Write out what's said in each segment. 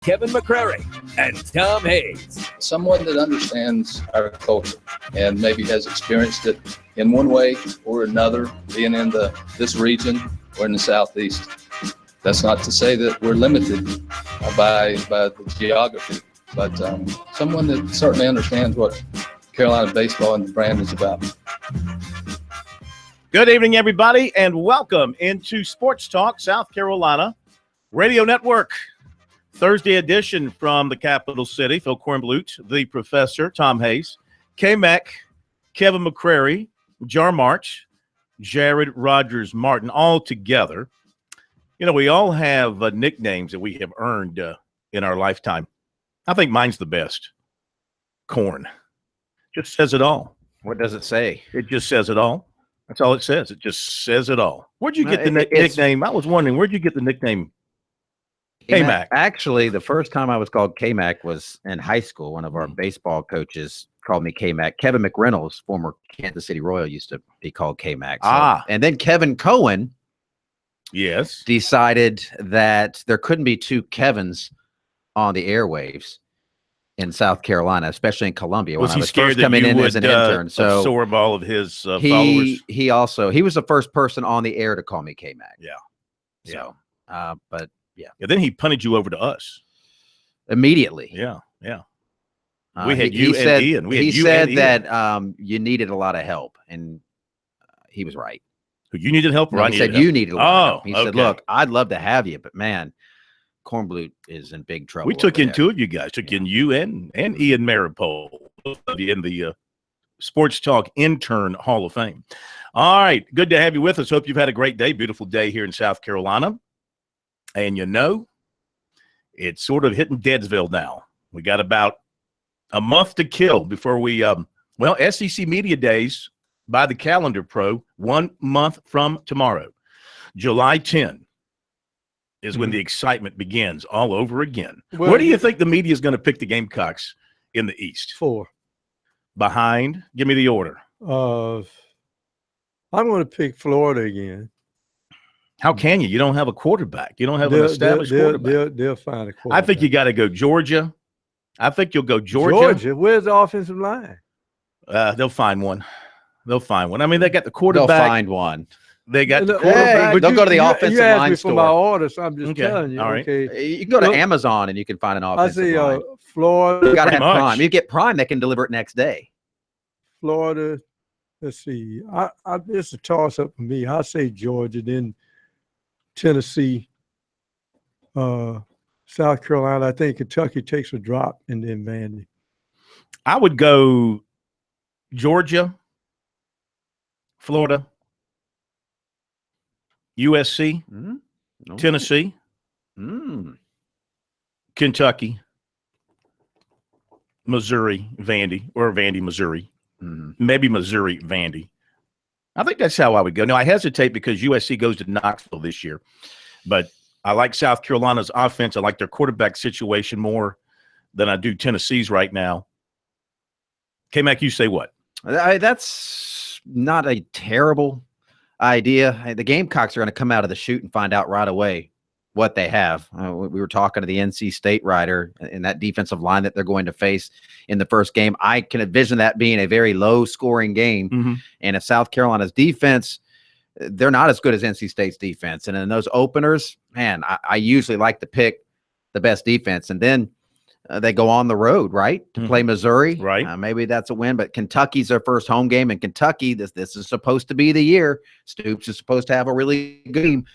Kevin McCrary and Tom Hayes. Someone that understands our culture and maybe has experienced it in one way or another, being in this region or in the Southeast. That's not to say that we're limited by the geography, but someone that certainly understands what Carolina baseball and the brand is about. Good evening, everybody, and welcome into Sports Talk South Carolina Radio Network. Thursday edition from the capital city. Phil Kornblut, the professor, Tom Hayes, K-Mac, Kevin McCrary, Jar March, Jared Rogers Martin, all together. You know, we all have nicknames that we have earned in our lifetime. I think mine's the best. Corn. Just says it all. What does it say? It just says it all. That's all it says. It just says it all. Where'd you get the nickname? I was wondering, where'd you get the nickname K-Mac? Actually, the first time I was called K-Mac was in high school. One of our baseball coaches called me K-Mac. Kevin McReynolds, former Kansas City Royal, used to be called K-Mac. So, and then Kevin Cohen decided that there couldn't be two Kevins on the airwaves in South Carolina, especially in Columbia. Was when he I was scared first that coming you in would as an intern. So absorb all of his followers? He was the first person on the air to call me K-Mac. Yeah. So, but yeah. Then he punted you over to us immediately. Yeah. We had he said, Ian. He said that you needed a lot of help, and he was right. You needed help, no, right? He said you needed a lot of help. He said, "Look, I'd love to have you, but man, Kornblut is in big trouble." We took in two of you guys. Took in you and Ian Maripole in the Sports Talk Intern Hall of Fame. All right, good to have you with us. Hope you've had a great day. Beautiful day here in South Carolina. And you know, it's sort of hitting Deadsville now. We got about a month to kill before we, SEC Media Days by the calendar pro, 1 month from tomorrow. July 10 is when the excitement begins all over again. Where do you think the media is going to pick the Gamecocks in the East? 4. Behind? Give me the order. I'm going to pick Florida again. How can you? You don't have a quarterback. You don't have an established quarterback. They'll find a quarterback. I think you got to go Georgia. I think you'll go Georgia. Where's the offensive line? They'll find one. I mean, they got the quarterback. They'll find one. They got the quarterback. They'll go to the offensive you asked line me store. For my order, so I'm just telling you. All right. Okay. You can go to Amazon and you can find an offensive line. Florida. You got to have Prime. You get Prime that can deliver it next day. Florida. Let's see. It's a toss-up for me. I say Georgia, then Tennessee, South Carolina. I think Kentucky takes a drop, and then Vandy. I would go Georgia, Florida, USC, Tennessee, Kentucky, Missouri, Vandy, or Vandy, Missouri. Maybe Missouri, Vandy. I think that's how I would go. Now, I hesitate because USC goes to Knoxville this year, but I like South Carolina's offense. I like their quarterback situation more than I do Tennessee's right now. K-Mac, you say what? That's not a terrible idea. The Gamecocks are going to come out of the chute and find out right away what they have. We were talking to the NC State writer in that defensive line that they're going to face in the first game. I can envision that being a very low-scoring game. And if South Carolina's defense, they're not as good as NC State's defense. And in those openers, man, I usually like to pick the best defense. And then they go on the road, right, to play Missouri. Right. Maybe that's a win, but Kentucky's their first home game. And Kentucky, this is supposed to be the year. Stoops is supposed to have a really good game.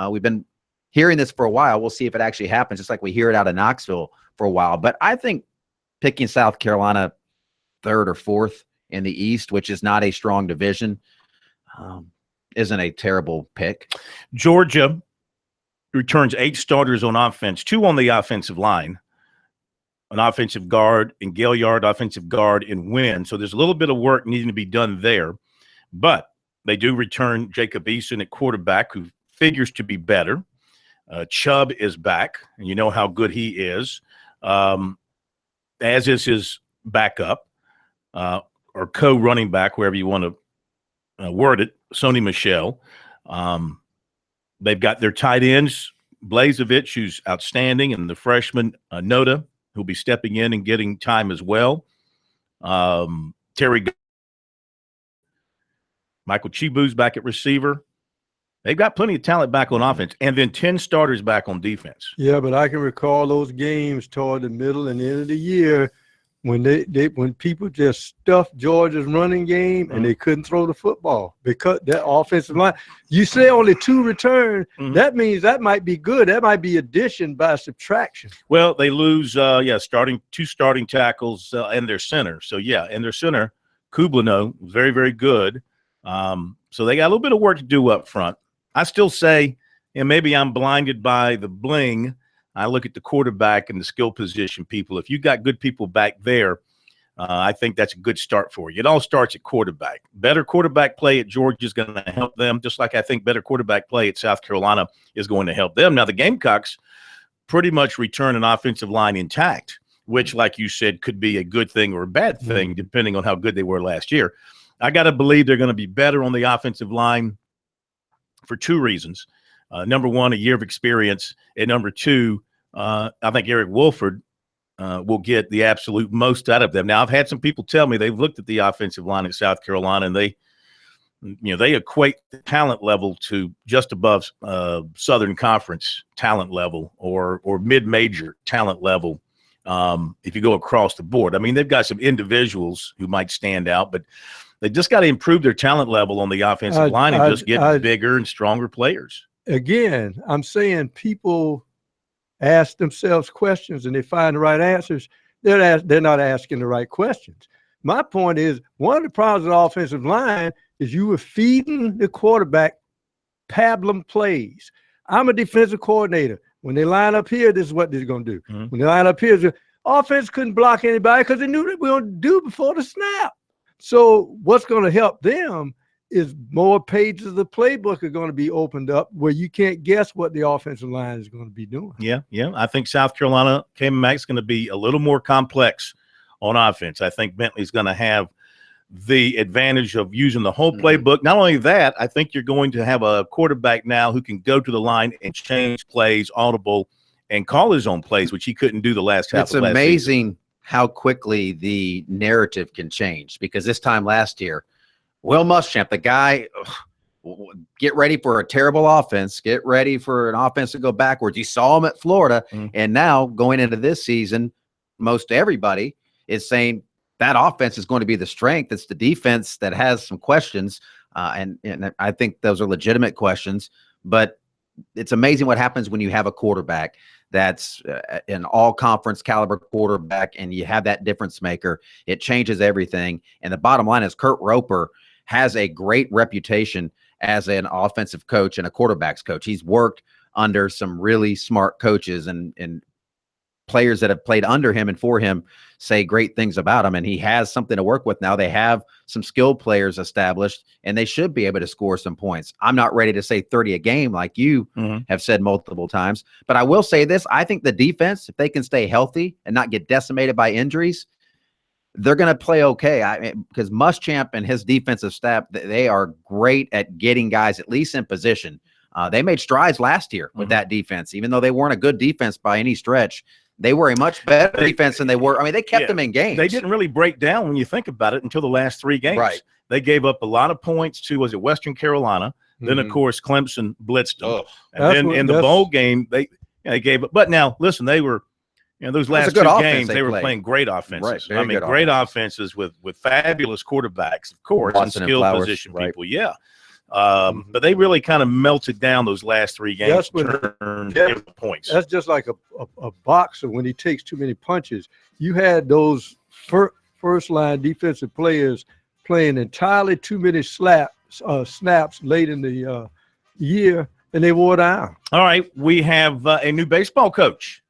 We've been hearing this for a while. We'll see if it actually happens, just like we hear it out of Knoxville for a while. But I think picking South Carolina 3rd or 4th in the East, which is not a strong division, isn't a terrible pick. Georgia returns 8 starters on offense, 2 on the offensive line, an offensive guard in Gaillard, offensive guard in Wynn. So there's a little bit of work needing to be done there. But they do return Jacob Eason at quarterback, who figures to be better. Chubb is back, and you know how good he is, as is his backup or co-running back, wherever you want to word it, Sony Michel. They've got their tight ends Blazevich, who's outstanding, and the freshman Noda, who'll be stepping in and getting time as well. Michael Chibu's back at receiver. They've got plenty of talent back on offense, and then 10 starters back on defense. Yeah, but I can recall those games toward the middle and end of the year when when people just stuffed Georgia's running game and they couldn't throw the football because that offensive line. You say only 2 return, that means that might be good. That might be addition by subtraction. Well, they lose, 2 starting tackles and their center. So, and their center, Kublano, very, very good. So they got a little bit of work to do up front. I still say, and maybe I'm blinded by the bling, I look at the quarterback and the skill position people. If you got good people back there, I think that's a good start for you. It all starts at quarterback. Better quarterback play at Georgia is going to help them, just like I think better quarterback play at South Carolina is going to help them. Now, the Gamecocks pretty much return an offensive line intact, which, like you said, could be a good thing or a bad thing, depending on how good they were last year. I got to believe they're going to be better on the offensive line for 2 reasons. Number 1, a year of experience, and number 2, I think Eric Wolford will get the absolute most out of them. Now, I've had some people tell me they've looked at the offensive line in South Carolina, and they equate the talent level to just above Southern Conference talent level or mid-major talent level if you go across the board. I mean, they've got some individuals who might stand out, but they just got to improve their talent level on the offensive line and just get bigger and stronger players. Again, I'm saying people ask themselves questions and they find the right answers. They're not asking the right questions. My point is, one of the problems with the offensive line is you were feeding the quarterback pablum plays. I'm a defensive coordinator. When they line up here, this is what they're going to do. When they line up here, the offense couldn't block anybody because they knew what we were going to do before the snap. So what's going to help them is more pages of the playbook are going to be opened up where you can't guess what the offensive line is going to be doing. Yeah. I think South Carolina Cayman-Mac's going to be a little more complex on offense. I think Bentley's going to have the advantage of using the whole playbook. Not only that, I think you're going to have a quarterback now who can go to the line and change plays, audible, and call his own plays, which he couldn't do the last half of last season. It's amazing how quickly the narrative can change, because this time last year, Will Muschamp, the guy, get ready for a terrible offense, get ready for an offense to go backwards. You saw him at Florida, and now going into this season, most everybody is saying that offense is going to be the strength. It's the defense that has some questions, and I think those are legitimate questions, but it's amazing what happens when you have a quarterback that's an all-conference caliber quarterback and you have that difference maker. It changes everything. And the bottom line is Kurt Roper has a great reputation as an offensive coach and a quarterback's coach. He's worked under some really smart coaches, and players that have played under him and for him say great things about him, and he has something to work with now. They have some skilled players established, and they should be able to score some points. I'm not ready to say 30 a game like you have said multiple times, but I will say this. I think the defense, if they can stay healthy and not get decimated by injuries, they're going to play okay. Because Muschamp and his defensive staff, they are great at getting guys at least in position. They made strides last year with that defense, even though they weren't a good defense by any stretch. They were a much better defense than they were. I mean, they kept them in games. They didn't really break down when you think about it until the last 3 games. Right. They gave up a lot of points to, was it Western Carolina? Then, of course, Clemson blitzed them. And then in the bowl game, they gave up. But now, listen, they were, those last 2 games, they were playing great offenses. Right, great offenses with fabulous quarterbacks, of course, Watson and skilled position people. Yeah. But they really kind of melted down those last 3 games. Points. That's just like a boxer when he takes too many punches. You had those first line defensive players playing entirely too many snaps late in the year, and they wore down. All right, we have a new baseball coach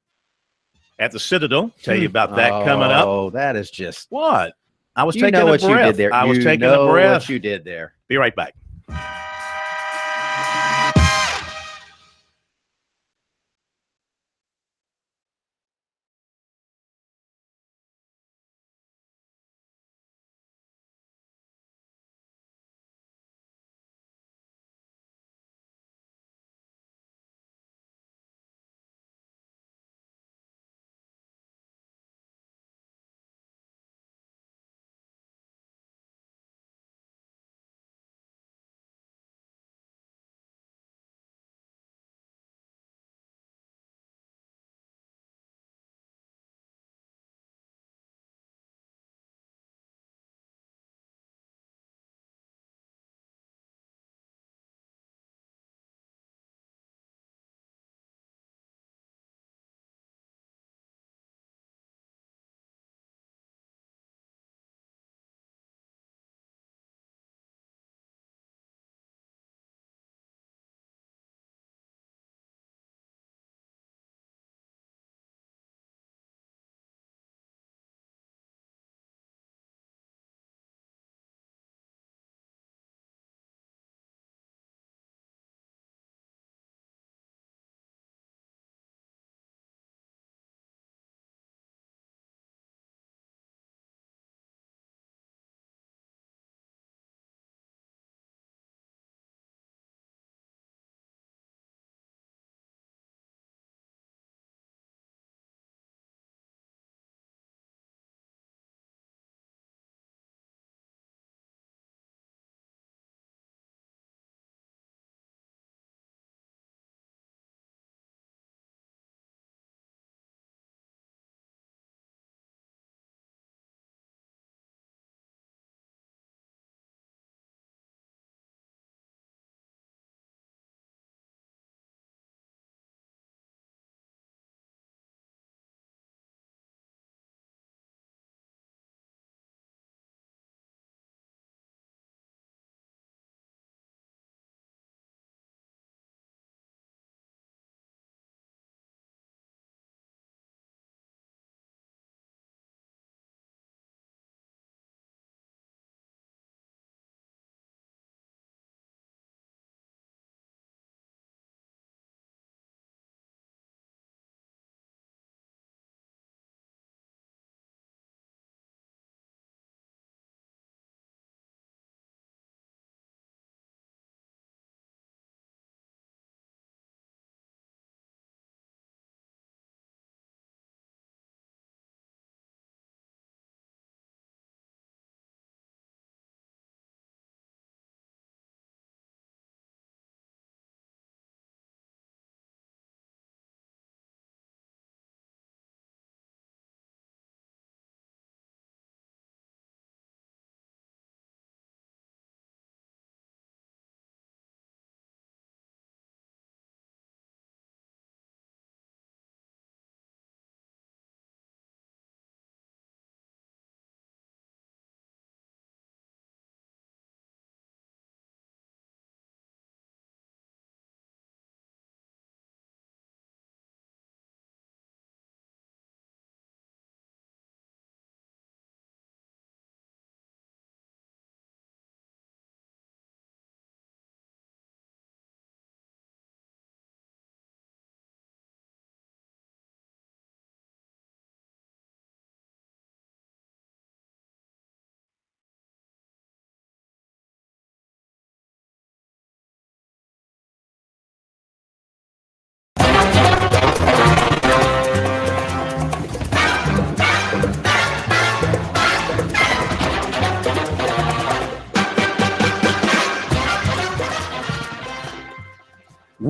at the Citadel. Tell you about that coming up. Oh, that is just what I was taking. What you did there. I was taking a breath. What you did there. Be right back.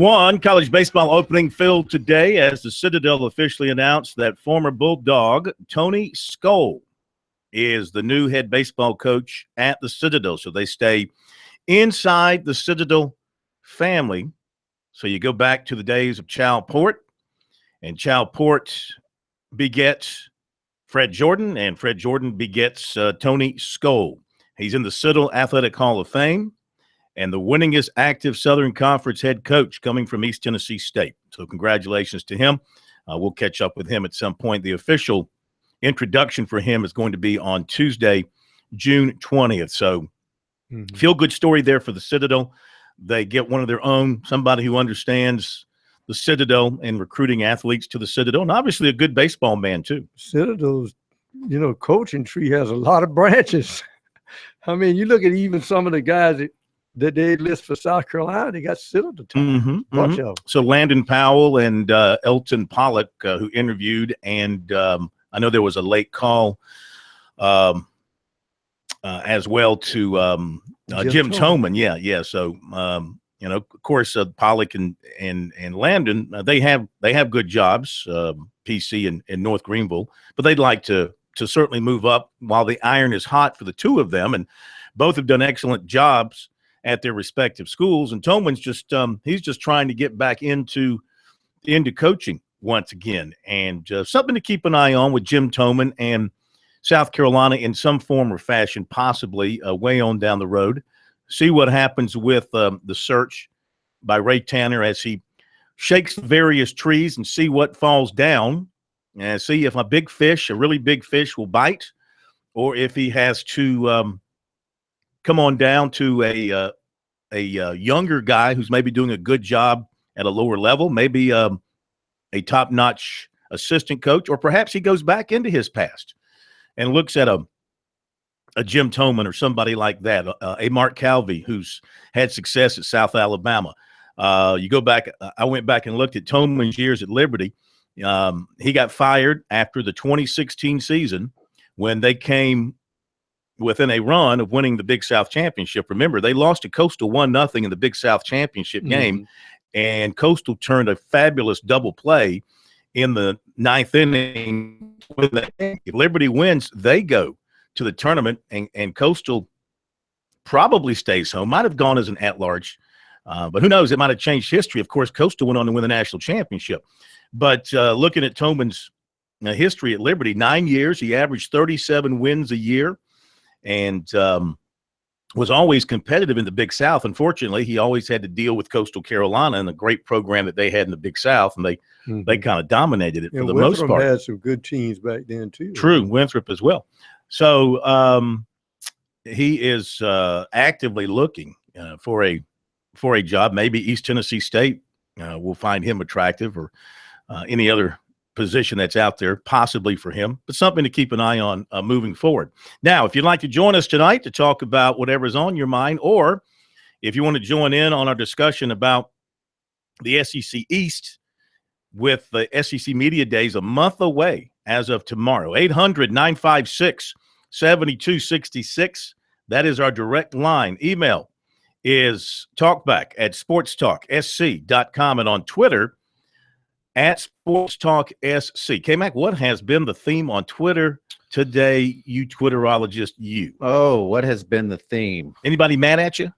One college baseball opening filled today as the Citadel officially announced that former Bulldog Tony Skoll is the new head baseball coach at the Citadel. So they stay inside the Citadel family. So you go back to the days of Chow Port, and Chow Port begets Fred Jordan, and Fred Jordan begets Tony Skoll. He's in the Citadel Athletic Hall of Fame and the winningest active Southern Conference head coach coming from East Tennessee State. So congratulations to him. We'll catch up with him at some point. The official introduction for him is going to be on Tuesday, June 20th. So feel good story there for the Citadel. They get one of their own, somebody who understands the Citadel and recruiting athletes to the Citadel, and obviously a good baseball man too. Citadel's, coaching tree has a lot of branches. I mean, you look at even some of the guys that they list for South Carolina, they got Citadel. Bunch of them. So Landon Powell and Elton Pollock, who interviewed, and I know there was a late call as well to Jim Toman. Yeah. So of course, Pollock and Landon, they have good jobs, PC and North Greenville, but they'd like to certainly move up while the iron is hot for the two of them, and both have done excellent jobs at their respective schools. And Toman's just he's just trying to get back into coaching once again, and something to keep an eye on with Jim Toman and South Carolina in some form or fashion, possibly way on down the road. See what happens with the search by Ray Tanner as he shakes the various trees and see what falls down, and see if a really big fish will bite, or if he has to come on down to a younger guy who's maybe doing a good job at a lower level, maybe a top-notch assistant coach, or perhaps he goes back into his past and looks at a Jim Toman or somebody like that, a Mark Calvey who's had success at South Alabama. You go back, I went back and looked at Toman's years at Liberty. He got fired after the 2016 season when they came within a run of winning the Big South Championship. Remember, they lost to Coastal 1-0 in the Big South Championship game, and Coastal turned a fabulous double play in the 9th inning. If Liberty wins, they go to the tournament, and Coastal probably stays home. Might have gone as an at-large, but who knows? It might have changed history. Of course, Coastal went on to win the national championship. But looking at Toman's history at Liberty, 9 years, he averaged 37 wins a year, and was always competitive in the Big South. Unfortunately, he always had to deal with Coastal Carolina and the great program that they had in the Big South, and they kind of dominated it for the most part. Had some good teams back then too. True, Winthrop as well. So he is actively looking for a job. Maybe East Tennessee State will find him attractive, or any other position that's out there possibly for him, but something to keep an eye on moving forward. Now, if you'd like to join us tonight to talk about whatever's on your mind, or if you want to join in on our discussion about the SEC East with the SEC Media Days a month away as of tomorrow, 800-956-7266. That is our direct line. Email is talkback@sportstalksc.com, and on Twitter @SportsTalkSC. K-Mac, what has been the theme on Twitter today, you Twitterologist, you? Oh, what has been the theme? Anybody mad at you?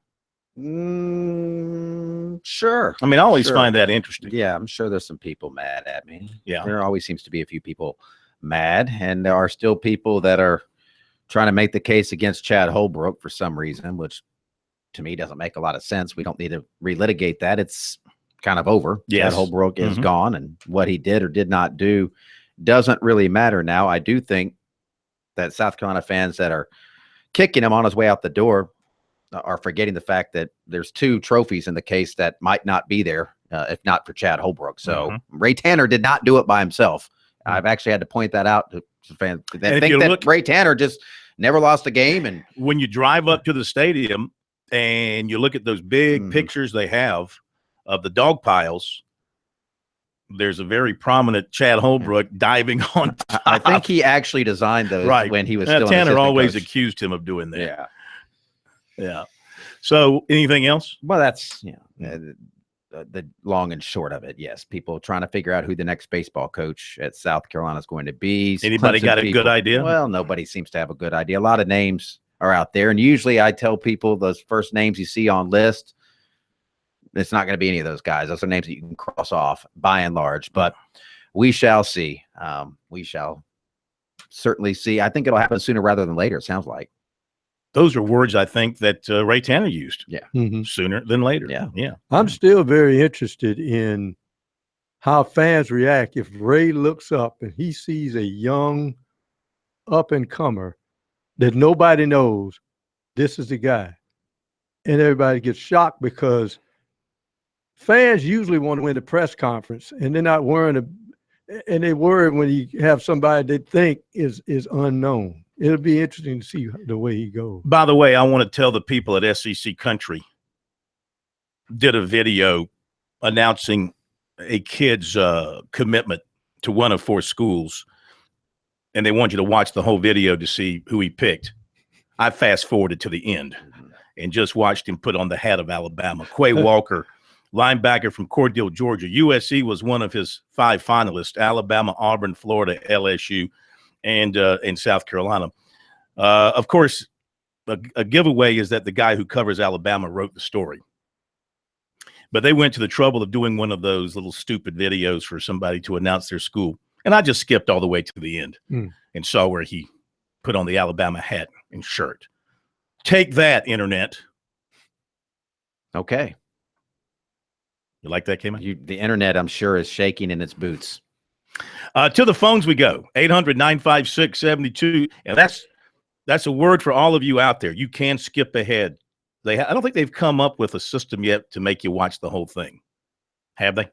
Sure. I mean, I always find that interesting. Yeah, I'm sure there's some people mad at me. Yeah. There always seems to be a few people mad, and there are still people that are trying to make the case against Chad Holbrook for some reason, which to me doesn't make a lot of sense. We don't need to relitigate that. It's kind of over. Yes. Chad Holbrook is gone, and what he did or did not do doesn't really matter now. I do think that South Carolina fans that are kicking him on his way out the door are forgetting the fact that there's 2 trophies in the case that might not be there if not for Chad Holbrook. So Ray Tanner did not do it by himself. I've actually had to point that out to fans that think that Ray Tanner just never lost a game. And when you drive up to the stadium and you look at those big pictures they have of the dog piles, there's a very prominent Chad Holbrook diving on top. I think he actually designed those when he was still Tanner always accused him of doing that. Yeah. So anything else? Well, that's the long and short of it. Yes, people trying to figure out who the next baseball coach at South Carolina is going to be. Anybody Clemson got a people, good idea? Well, nobody seems to have a good idea. A lot of names are out there, and usually I tell people those first names you see on lists, it's not going to be any of those guys. Those are names that you can cross off by and large, but we shall see. We shall certainly see. I think it'll happen sooner rather than later, it sounds like. Those are words I think that Ray Tanner used. Yeah. Sooner than later. Yeah. Yeah. I'm still very interested in how fans react if Ray looks up and he sees a young up-and-comer that nobody knows, this is the guy. And everybody gets shocked because fans usually want to win the press conference, and they're not worried, and they worry when you have somebody they think is unknown. It'll be interesting to see the way he goes. By the way, I want to tell the people at SEC Country did a video announcing a kid's commitment to one of 4 schools, and they want you to watch the whole video to see who he picked. I fast-forwarded to the end and just watched him put on the hat of Alabama. Quay Walker, linebacker from Cordele, Georgia. USC was one of his 5 finalists: Alabama, Auburn, Florida, LSU, and South Carolina. Of course, a giveaway is that the guy who covers Alabama wrote the story. But they went to the trouble of doing one of those little stupid videos for somebody to announce their school. And I just skipped all the way to the end and saw where he put on the Alabama hat and shirt. Take that, Internet. Okay. You like that, Cayman? The Internet, I'm sure, is shaking in its boots. To the phones we go, 800-956-72. And that's a word for all of you out there. You can skip ahead. I don't think they've come up with a system yet to make you watch the whole thing. Have they?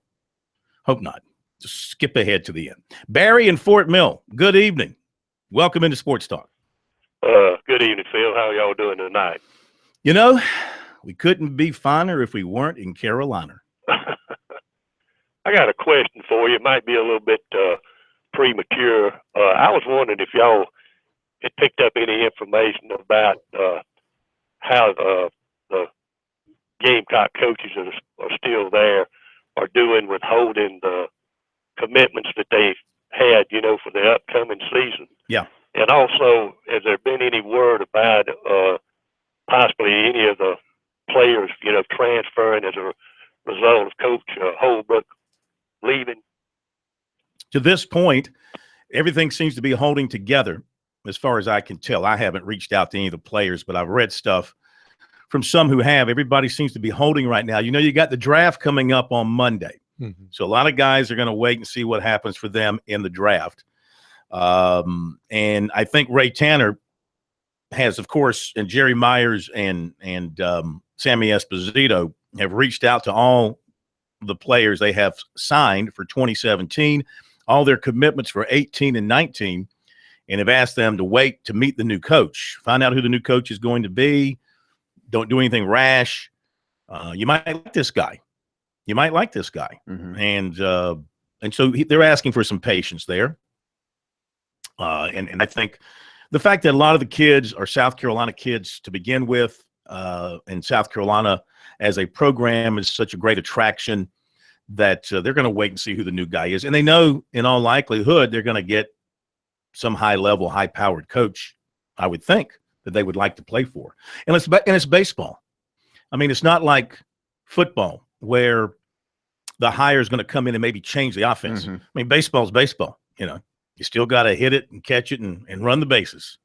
Hope not. Just skip ahead to the end. Barry in Fort Mill, good evening. Welcome into Sports Talk. Good evening, Phil. How are y'all doing tonight? You know, we couldn't be finer if we weren't in Carolina. I got a question for you. It might be a little bit premature. I was wondering if y'all had picked up any information about how the Gamecock coaches that are still there are doing with holding the commitments that they've had, for the upcoming season. Yeah. And also, has there been any word about possibly any of the players, transferring as a result of Coach Holbrook leaving? To this point, everything seems to be holding together as far as I can tell. I haven't reached out to any of the players, but I've read stuff from some who have. Everybody seems to be holding right now. You got the draft coming up on Monday. So a lot of guys are going to wait and see what happens for them in the draft. And I think Ray Tanner has, of course, and Jerry Myers and Sammy Esposito have reached out to all the players they have signed for 2017, all their commitments for 18 and 19, and have asked them to wait to meet the new coach, find out who the new coach is going to be. Don't do anything rash. You might like this guy. You might like this guy. And so they're asking for some patience there. And I think the fact that a lot of the kids are South Carolina kids to begin with, and South Carolina as a program is such a great attraction that they're going to wait and see who the new guy is. And they know in all likelihood they're going to get some high-level, high-powered coach, I would think, that they would like to play for. And it's baseball. I mean, it's not like football where the hire is going to come in and maybe change the offense. I mean, baseball's baseball. You still got to hit it and catch it and run the bases.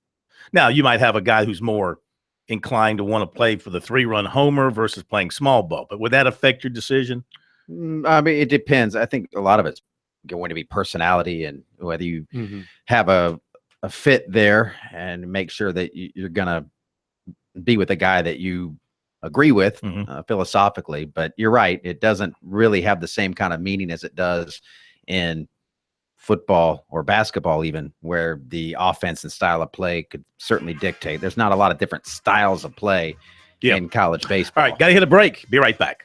Now, you might have a guy who's more inclined to want to play for the 3-run homer versus playing small ball. But would that affect your decision? I mean, it depends. I think a lot of it's going to be personality and whether you have a fit there and make sure that you're going to be with a guy that you agree with philosophically. But you're right. It doesn't really have the same kind of meaning as it does in football or basketball, even, where the offense and style of play could certainly dictate. There's not a lot of different styles of play in college baseball. All right, got to hit a break. Be right back.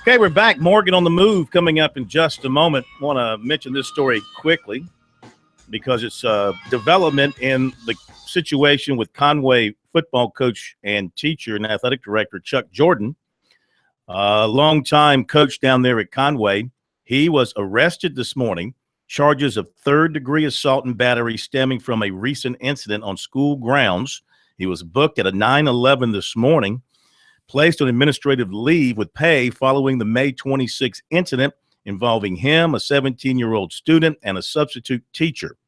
Okay, we're back. Morgan on the Move coming up in just a moment. I want to mention this story quickly because it's a development in the situation with Conway football coach and teacher and athletic director Chuck Jordan, a longtime coach down there at Conway. He was arrested this morning, charges of third-degree assault and battery stemming from a recent incident on school grounds. He was booked at a 9/11 this morning, placed on administrative leave with pay following the May 26 incident involving him, a 17-year-old student, and a substitute teacher.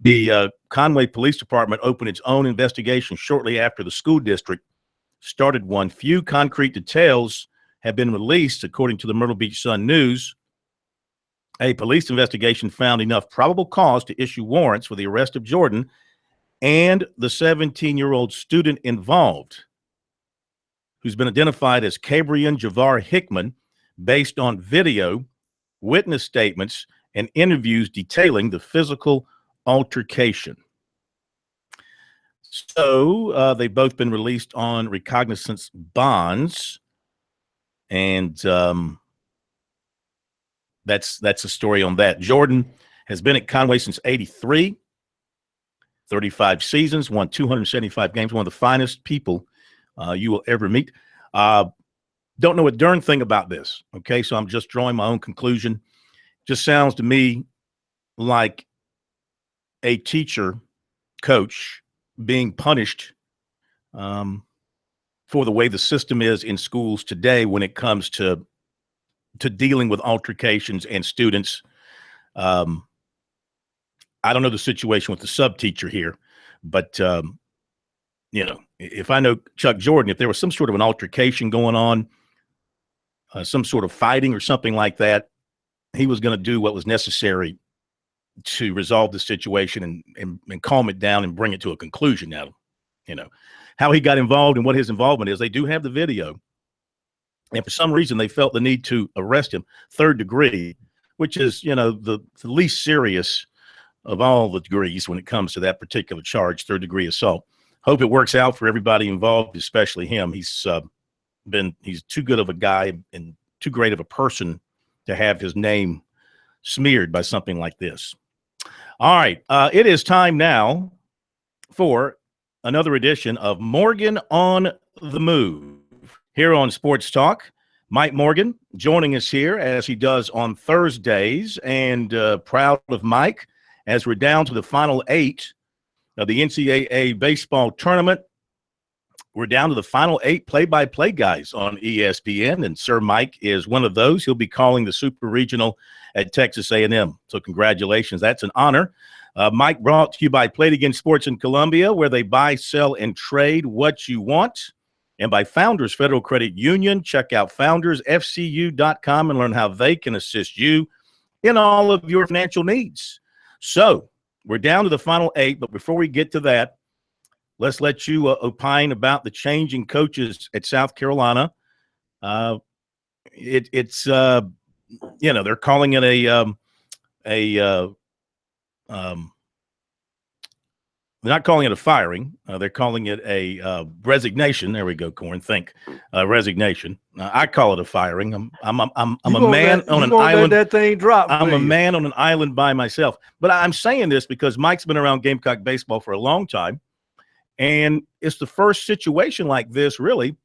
The Conway Police Department opened its own investigation shortly after the school district started one. Few concrete details have been released, according to the Myrtle Beach Sun News. A police investigation found enough probable cause to issue warrants for the arrest of Jordan and the 17-year-old student involved, who's been identified as Cabrian Javar Hickman, based on video, witness statements, and interviews detailing the physical altercation. So they've both been released on recognizance bonds, and that's a story on that. Jordan has been at Conway since '83, 35 seasons, won 275 games, one of the finest people you will ever meet. Don't know a darn thing about this, okay? So I'm just drawing my own conclusion. Just sounds to me like a teacher, coach, being punished for the way the system is in schools today when it comes to dealing with altercations and students. I don't know the situation with the sub-teacher here, but if I know Chuck Jordan, if there was some sort of an altercation going on, some sort of fighting or something like that, he was going to do what was necessary to resolve the situation and calm it down and bring it to a conclusion. Now, how he got involved and what his involvement is, they do have the video. And for some reason, they felt the need to arrest him, third degree, which is, the least serious of all the degrees when it comes to that particular charge, third degree assault. Hope it works out for everybody involved, especially him. He's too good of a guy and too great of a person to have his name smeared by something like this. All right. It is time now for another edition of Morgan on the Move here on Sports Talk. Mike Morgan joining us here as he does on Thursdays, and proud of Mike as we're down to the final 8 of the NCAA baseball tournament. We're down to the final 8 play-by-play guys on ESPN, and Sir Mike is one of those. He'll be calling the Super Regional at Texas A&M. So congratulations. That's an honor. Mike, brought to you by Play It Again Sports in Columbia, where they buy, sell, and trade what you want. And by Founders Federal Credit Union. Check out foundersfcu.com and learn how they can assist you in all of your financial needs. So we're down to the final 8, but before we get to that, let's let you opine about the changing coaches at South Carolina. It's they're calling it they're not calling it a firing. They're calling it a resignation. There we go, Corn. Think resignation. I call it a firing. I'm a man on an island. Let that thing drop. I'm a man on an island by myself. But I'm saying this because Mike's been around Gamecock baseball for a long time. And it's the first situation like this, really,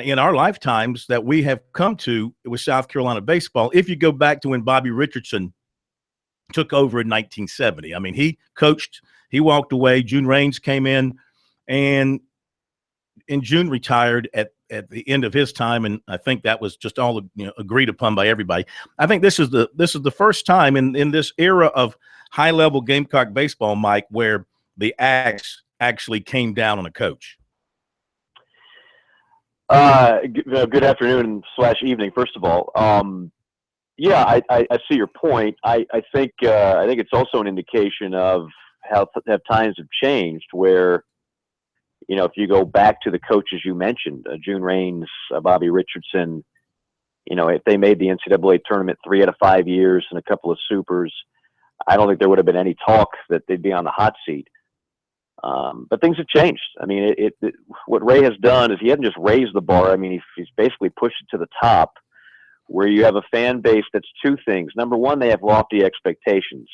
in our lifetimes that we have come to with South Carolina baseball. If you go back to when Bobby Richardson took over in 1970, I mean, he coached, he walked away. June Raines came in, and June retired at the end of his time, and I think that was just all agreed upon by everybody. I think this is the first time in this era of high level Gamecock baseball, Mike, where the axe actually came down on a coach. Good afternoon / evening, first of all. Yeah, I see your point. I think it's also an indication of how times have changed, where, if you go back to the coaches you mentioned, June Raines, Bobby Richardson, if they made the NCAA tournament 3 out of 5 years and a couple of supers, I don't think there would have been any talk that they'd be on the hot seat. But things have changed. I mean, what Ray has done is he hasn't just raised the bar. I mean, he's basically pushed it to the top, where you have a fan base that's two things. Number one, they have lofty expectations.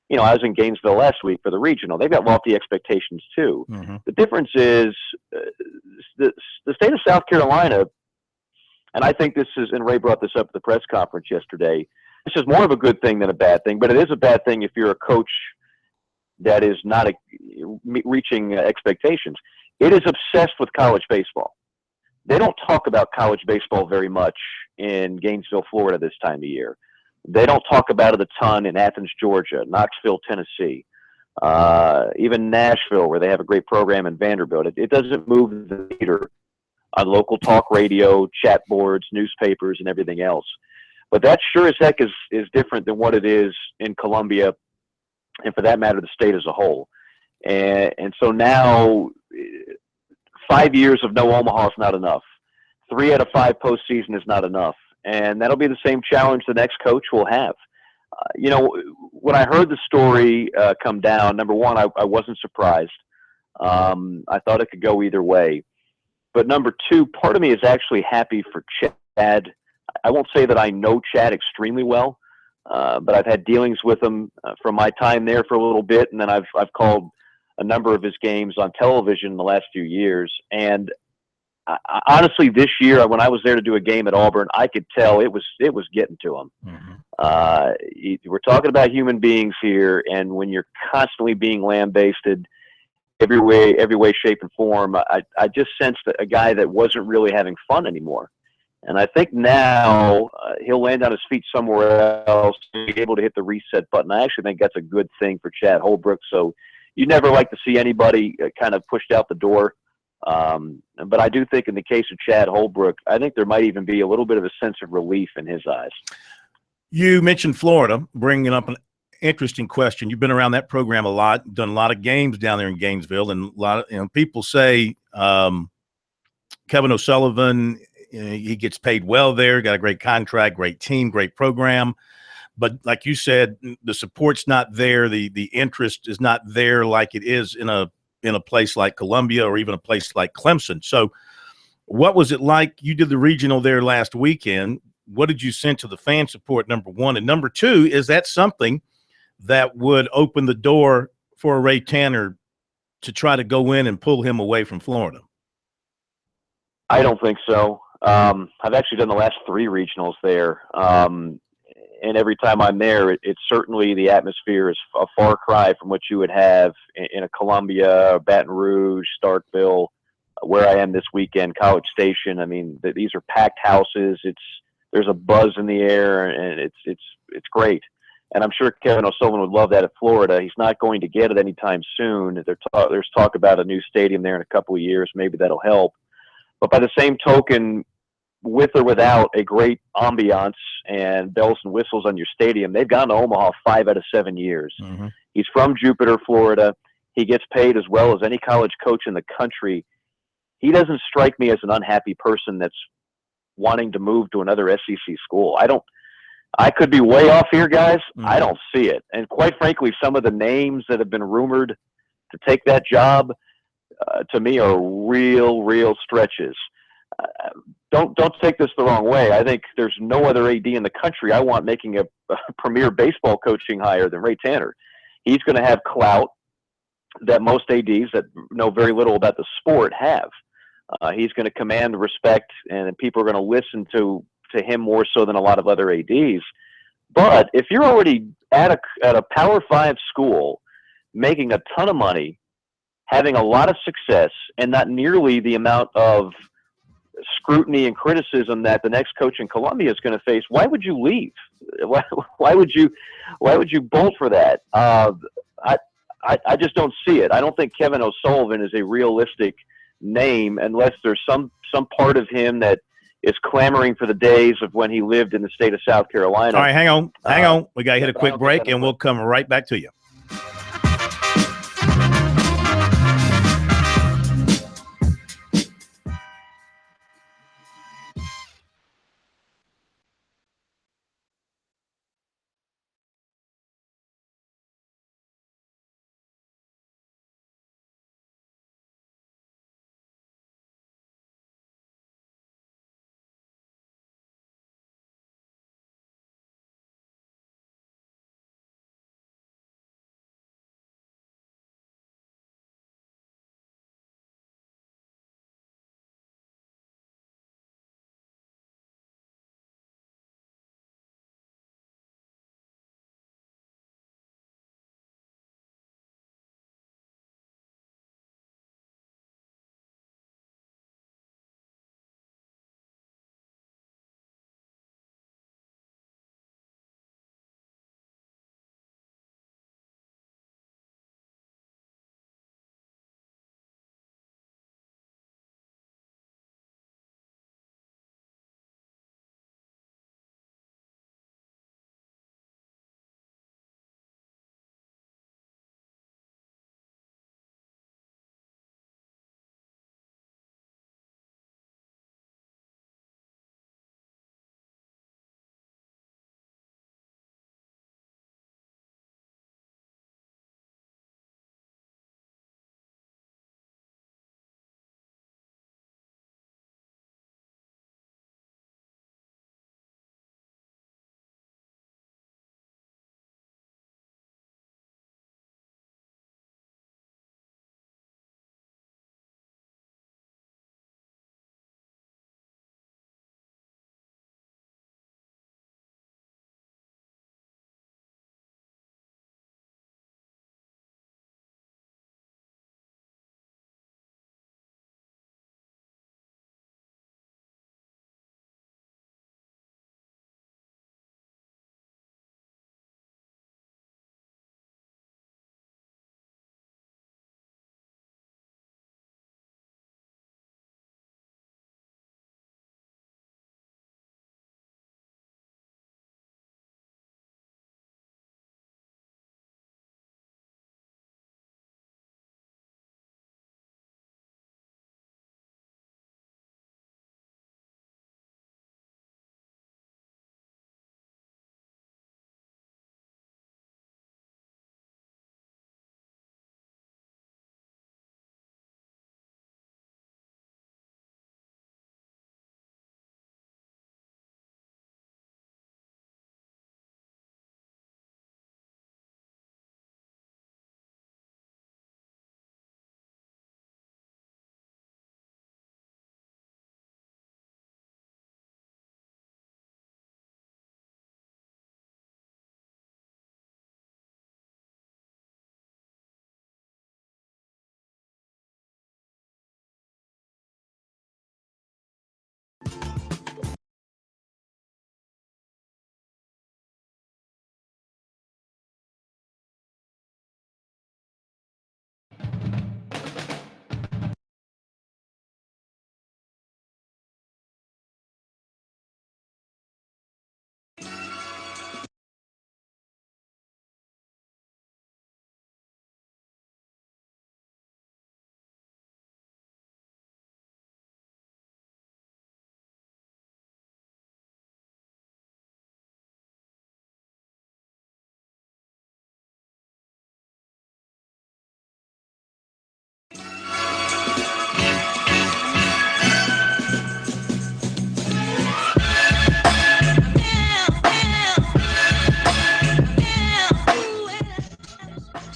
You know, I was in Gainesville last week for the regional. They've got lofty expectations too. Mm-hmm. The difference is the state of South Carolina, and I think this is, and Ray brought this up at the press conference yesterday, this is more of a good thing than a bad thing, but it is a bad thing if you're a coach that is not reaching expectations. It is obsessed with college baseball. They don't talk about college baseball very much in Gainesville, Florida this time of year. They don't talk about it a ton in Athens, Georgia, Knoxville, Tennessee, even Nashville, where they have a great program, in Vanderbilt. It doesn't move the meter on local talk radio, chat boards, newspapers, and everything else. But that sure as heck is different than what it is in Columbia, and for that matter, the state as a whole. And so now 5 years of no Omaha is not enough. 3 out of 5 postseason is not enough. And that'll be the same challenge the next coach will have. You know, when I heard the story come down, number one, I wasn't surprised. I thought it could go either way. But number two, part of me is actually happy for Chad. I won't say that I know Chad extremely well, but I've had dealings with him from my time there for a little bit, and then I've called a number of his games on television in the last few years. And honestly, this year, when I was there to do a game at Auburn, I could tell it was getting to him. Mm-hmm. We're talking about human beings here, and when you're constantly being lambasted every way, shape, and form, I just sensed a guy that wasn't really having fun anymore. And I think now he'll land on his feet somewhere else, be able to hit the reset button. I actually think that's a good thing for Chad Holbrook. So you never like to see anybody kind of pushed out the door. But I do think in the case of Chad Holbrook, I think there might even be a little bit of a sense of relief in his eyes. You mentioned Florida, bringing up an interesting question. You've been around that program a lot, done a lot of games down there in Gainesville, and a lot of people say Kevin O'Sullivan, he gets paid well there, got a great contract, great team, great program. But like you said, the support's not there. The interest is not there like it is in a place like Columbia or even a place like Clemson. So what was it like? You did the regional there last weekend. What did you sense of the fan support, number one? And number two, is that something that would open the door for Ray Tanner to try to go in and pull him away from Florida? I don't think so. I've actually done the last 3 regionals there. And every time I'm there, it's certainly the atmosphere is a far cry from what you would have in a Columbia, Baton Rouge, Starkville, where I am this weekend, College Station. I mean, these are packed houses. There's a buzz in the air, and it's great. And I'm sure Kevin O'Sullivan would love that at Florida. He's not going to get it anytime soon. There's talk about a new stadium there in a couple of years. Maybe that'll help. But by the same token, with or without a great ambiance and bells and whistles on your stadium, they've gone to Omaha 5 out of 7 years. Mm-hmm. He's from Jupiter, Florida. He gets paid as well as any college coach in the country. He doesn't strike me as an unhappy person that's wanting to move to another SEC school. I could be way off here, guys. Mm-hmm. I don't see it. And quite frankly, some of the names that have been rumored to take that job, to me, are real stretches. Don't take this the wrong way. I think there's no other AD in the country I want making a premier baseball coaching hire than Ray Tanner. He's going to have clout that most ADs that know very little about the sport have. He's going to command respect, and people are going to listen to him more so than a lot of other ADs. But if you're already at a Power 5 school, making a ton of money, having a lot of success, and not nearly the amount of scrutiny and criticism that the next coach in Columbia is going to face, why would you leave? Why would you bolt for that? I just don't see it. I don't think Kevin O'Sullivan is a realistic name unless there's some part of him that is clamoring for the days of when he lived in the state of South Carolina. All right, hang on. We got to hit a quick break, and we'll come right back to you.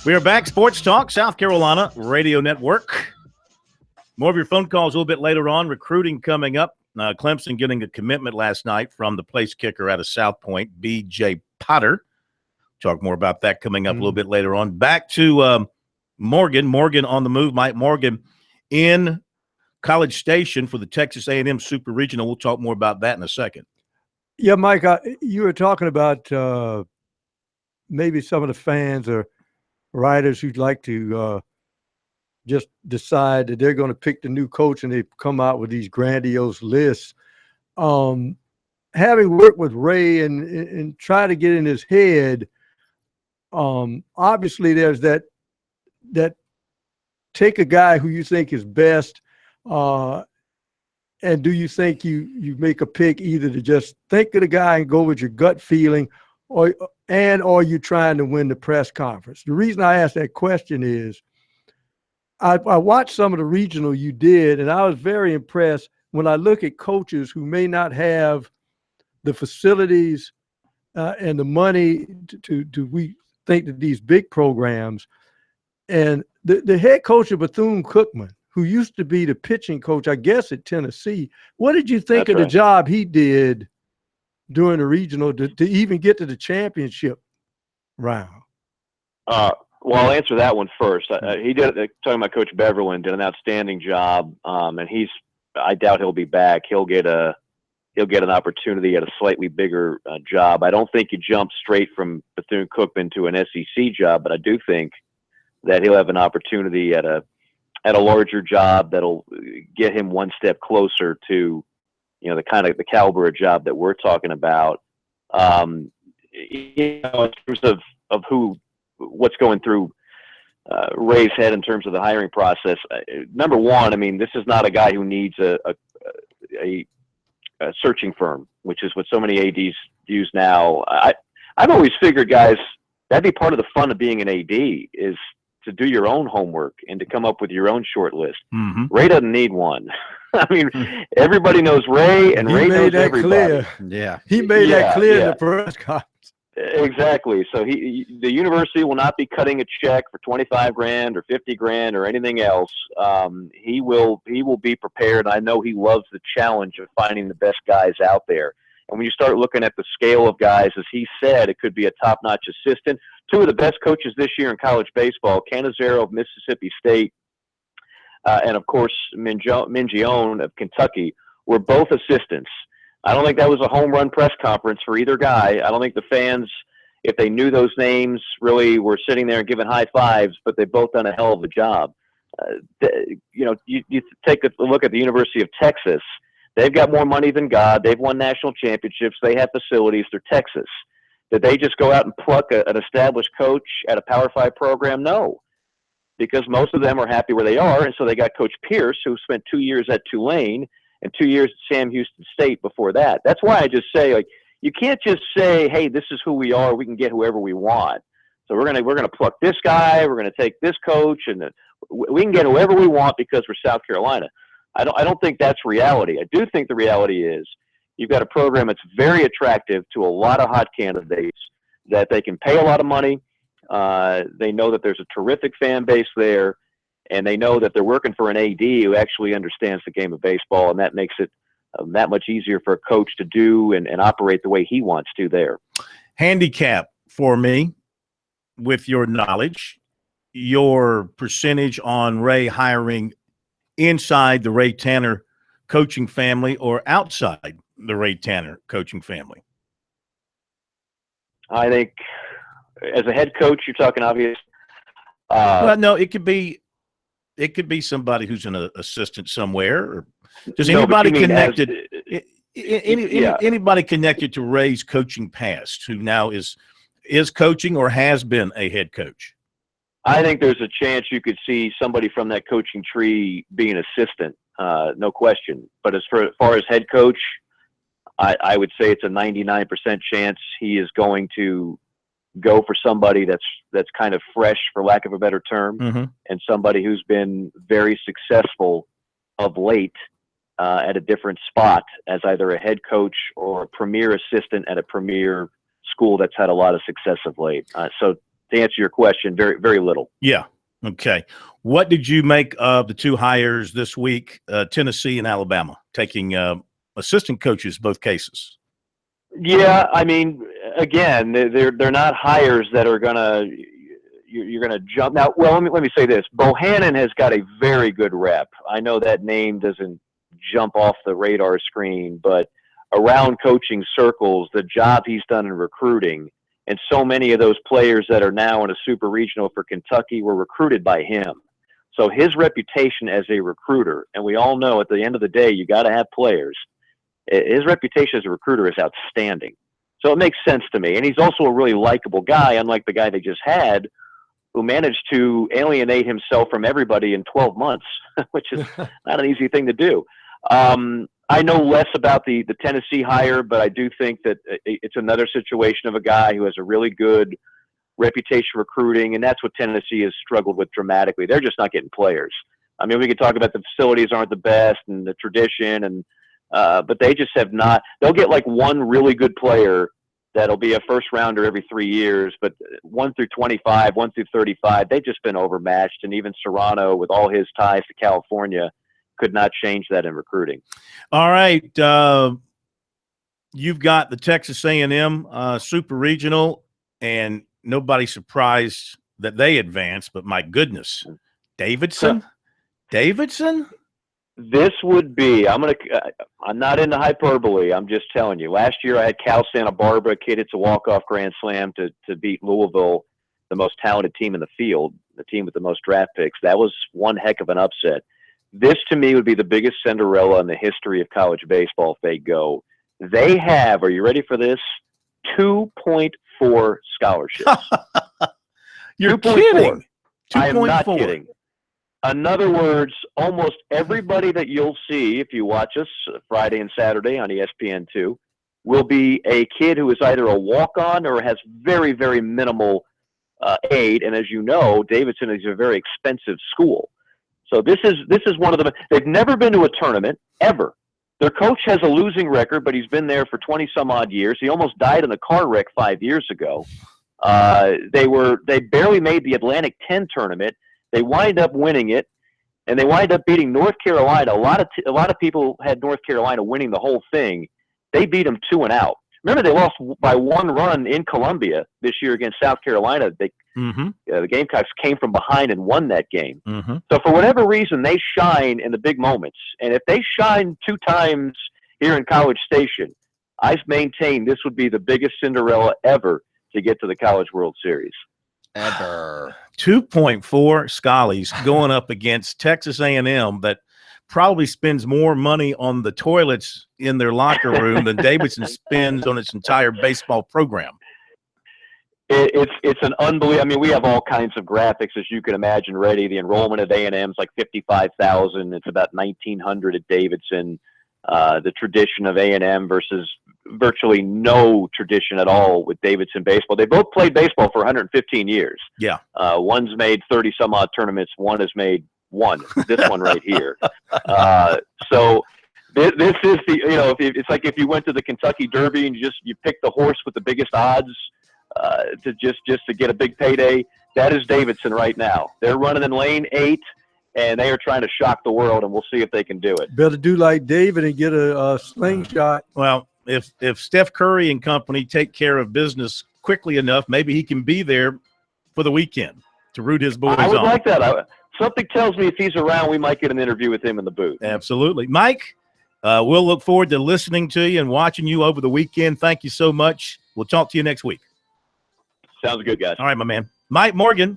We are back. Sports Talk, South Carolina Radio Network. More of your phone calls a little bit later on. Recruiting coming up. Clemson getting a commitment last night from the place kicker out of South Point, B.J. Potter. Talk more about that coming up a little bit later on. Back to Morgan. Morgan on the move. Mike Morgan in College Station for the Texas A&M Super Regional. We'll talk more about that in a second. Yeah, Mike, you were talking about maybe some of the fans or writers who'd like to just decide that they're going to pick the new coach and they come out with these grandiose lists. Having worked with Ray and try to get in his head, obviously there's that take a guy who you think is best, and do you think you make a pick either to just think of the guy and go with your gut feeling, or are you trying to win the press conference? The reason I ask that question is I watched some of the regional you did, and I was very impressed when I look at coaches who may not have the facilities and the money to we think that these big programs. And the head coach of Bethune-Cookman, who used to be the pitching coach, I guess, at Tennessee, what did you think of the job he did during the regional to even get to the championship round? Well, I'll answer that one first. He did, talking about Coach Beverland, did an outstanding job, and I doubt he'll be back. He'll get an opportunity at a slightly bigger job. I don't think you jump straight from Bethune-Cookman to an SEC job, but I do think that he'll have an opportunity at a larger job that'll get him one step closer to, the caliber of job that we're talking about. In terms of what's going through Ray's head in terms of the hiring process. Number one, I mean, this is not a guy who needs a searching firm, which is what so many ADs use now. I've always figured, guys, that'd be part of the fun of being an AD is to do your own homework and to come up with your own short list. Mm-hmm. Ray doesn't need one. I mean, everybody knows Ray, and Ray knows everybody. Clear. Yeah, he made that clear in the press conference. Exactly. So the university will not be cutting a check for $25,000 or $50,000 or anything else. He will be prepared. I know he loves the challenge of finding the best guys out there. And when you start looking at the scale of guys, as he said, it could be a top-notch assistant. Two of the best coaches this year in college baseball, Canizero of Mississippi State, and of course Mingione of Kentucky, were both assistants. I don't think that was a home run press conference for either guy. I don't think the fans, if they knew those names, really were sitting there and giving high fives, but they've both done a hell of a job. You take a look at the University of Texas. They've got more money than God. They've won national championships. They have facilities. They're Texas. Did they just go out and pluck an established coach at a Power 5 program? No, because most of them are happy where they are, and so they got Coach Pierce, who spent 2 years at Tulane and 2 years at Sam Houston State before that. That's why I just say, like, you can't just say, hey, this is who we are. We can get whoever we want. So we're gonna pluck this guy. We're gonna take this coach, and we can get whoever we want because we're South Carolina. I don't think that's reality. I do think the reality is you've got a program that's very attractive to a lot of hot candidates, that they can pay a lot of money. They know that there's a terrific fan base there, and they know that they're working for an AD who actually understands the game of baseball, and that makes it that much easier for a coach to do and operate the way he wants to there. Handicap for me, with your knowledge, your percentage on Ray hiring inside the Ray Tanner coaching family or outside the Ray Tanner coaching family? I think as a head coach, you're talking obvious. Well, no, it could be somebody who's an assistant somewhere, or does anybody connected? Anybody connected to Ray's coaching past who now is coaching or has been a head coach? I think there's a chance you could see somebody from that coaching tree be an assistant, no question. But as far as head coach, I would say it's a 99% chance he is going to go for somebody that's kind of fresh, for lack of a better term, and somebody who's been very successful of late at a different spot as either a head coach or a premier assistant at a premier school that's had a lot of success of late. So to answer your question, very, very little. Yeah. Okay. What did you make of the two hires this week, Tennessee and Alabama, taking assistant coaches, both cases? Yeah, I mean, again, they're not hires that are gonna you're gonna jump now. Well, let me say this: Bohannon has got a very good rep. I know that name doesn't jump off the radar screen, but around coaching circles, the job he's done in recruiting, and so many of those players that are now in a super regional for Kentucky were recruited by him. So his reputation as a recruiter, and we all know at the end of the day, you got to have players. His reputation as a recruiter is outstanding. So it makes sense to me. And he's also a really likable guy, unlike the guy they just had, who managed to alienate himself from everybody in 12 months, which is not an easy thing to do. I know less about the Tennessee hire, but I do think that it's another situation of a guy who has a really good reputation recruiting, and that's what Tennessee has struggled with dramatically. They're just not getting players. I mean, we could talk about the facilities aren't the best and the tradition, and but they just have not. They'll get like one really good player that'll be a first rounder every 3 years, but 1 through 25, 1 through 35, they've just been overmatched. And even Serrano, with all his ties to California, could not change that in recruiting. All right. You've got the Texas A&M Super Regional, and nobody's surprised that they advanced, but my goodness, Davidson? Davidson? This would be, I'm not into hyperbole. I'm just telling you. Last year I had Cal Santa Barbara, kid hits a walk-off grand slam to beat Louisville, the most talented team in the field, the team with the most draft picks. That was one heck of an upset. This, to me, would be the biggest Cinderella in the history of college baseball if they go. They have, are you ready for this, 2.4 scholarships. You're 2.4. kidding. I am not 2.4. kidding. In other words, almost everybody that you'll see if you watch us Friday and Saturday on ESPN2 will be a kid who is either a walk-on or has very, very minimal aid. And as you know, Davidson is a very expensive school. So this is one of them. They've never been to a tournament, ever. Their coach has a losing record, but he's been there for 20-some-odd years. He almost died in a car wreck 5 years ago. They barely made the Atlantic 10 tournament. They wind up winning it, and they wind up beating North Carolina. A lot of people had North Carolina winning the whole thing. They beat them 2-out. Remember, they lost by 1 run in Columbia this year against South Carolina. The Gamecocks came from behind and won that game. Mm-hmm. So for whatever reason, they shine in the big moments. And if they shine 2 times here in College Station, I've maintained this would be the biggest Cinderella ever to get to the College World Series. Ever. 2.4 Scallies going up against Texas A&M that probably spends more money on the toilets in their locker room than Davidson spends on its entire baseball program. It's an unbelievable. I mean, we have all kinds of graphics, as you can imagine, ready. The enrollment at A&M is like 55,000. It's about 1,900 at Davidson. The tradition of A&M versus virtually no tradition at all with Davidson baseball. They both played baseball for 115 years. Yeah. One's made 30-some-odd tournaments. One has made one. This one right here. So this is the, it's like if you went to the Kentucky Derby and you pick the horse with the biggest odds to just to get a big payday. That is Davidson right now. They're running in lane 8. And they are trying to shock the world, and we'll see if they can do it. Better do like David and get a slingshot. Well, if Steph Curry and company take care of business quickly enough, maybe he can be there for the weekend to root his boys on. I would like that. Something tells me if he's around, we might get an interview with him in the booth. Absolutely. Mike, we'll look forward to listening to you and watching you over the weekend. Thank you so much. We'll talk to you next week. Sounds good, guys. All right, my man. Mike Morgan.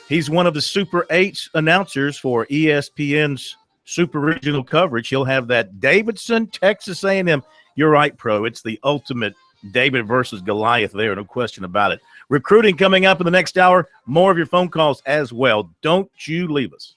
He's one of the Super 8 announcers for ESPN's Super Regional coverage. He'll have that Davidson, Texas A&M. You're right, Pro. It's the ultimate David versus Goliath there, no question about it. Recruiting coming up in the next hour. More of your phone calls as well. Don't you leave us.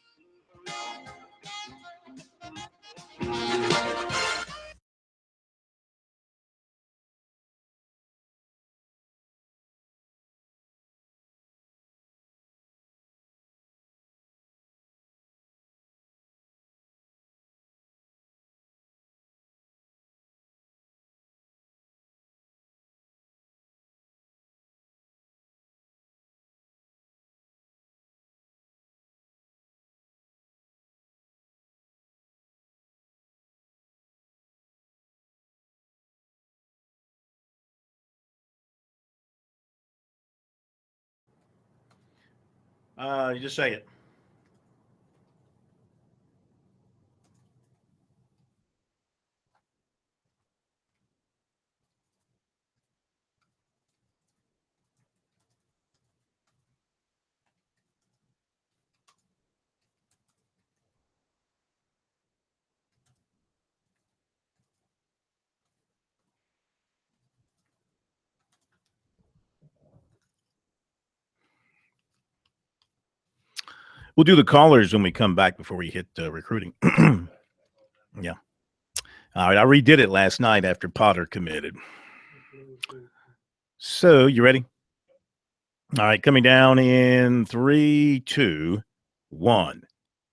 You just say it. We'll do the callers when we come back before we hit recruiting. Yeah. All right. I redid it last night after Potter committed. So you ready? All right. Coming down in 3, 2, 1.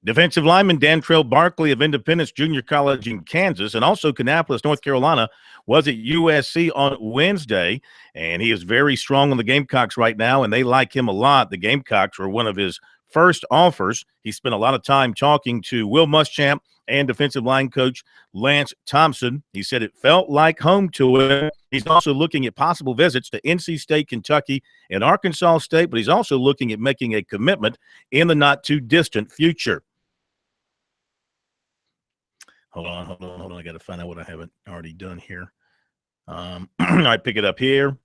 Defensive lineman Dantrell Barkley of Independence Junior College in Kansas and also Kannapolis, North Carolina, was at USC on Wednesday, and he is very strong on the Gamecocks right now, and they like him a lot. The Gamecocks were one of his first offers. He spent a lot of time talking to Will Muschamp and defensive line coach Lance Thompson. He said it felt like home to him. He's also looking at possible visits to NC State, Kentucky, and Arkansas State, but he's also looking at making a commitment in the not-too-distant future. Hold on. I got to find out what I haven't already done here. I pick it up here.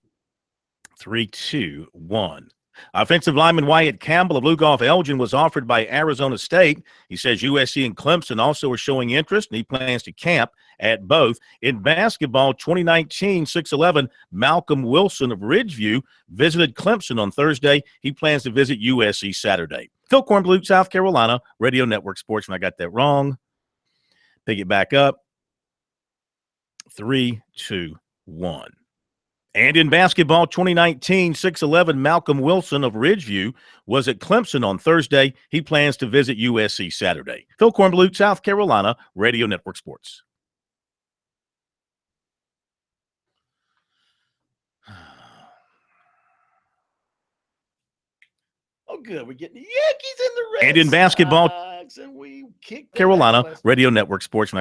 3, 2, 1. Offensive lineman Wyatt Campbell of Lugoff Elgin was offered by Arizona State. He says USC and Clemson also are showing interest, and he plans to camp at both. In basketball, 2019 6'11", Malcolm Wilson of Ridgeview visited Clemson on Thursday. He plans to visit USC Saturday. Phil Kornblut, South Carolina, Radio Network Sports. When I got that wrong, pick it back up. 3, 2, 1. And in basketball, 2019 6'11", Malcolm Wilson of Ridgeview was at Clemson on Thursday. He plans to visit USC Saturday. Phil Kornblut, South Carolina, Radio Network Sports. Oh, good. We're getting the Yankees in the Red And in basketball, Sox, and we kicked Carolina, Radio Network Sports.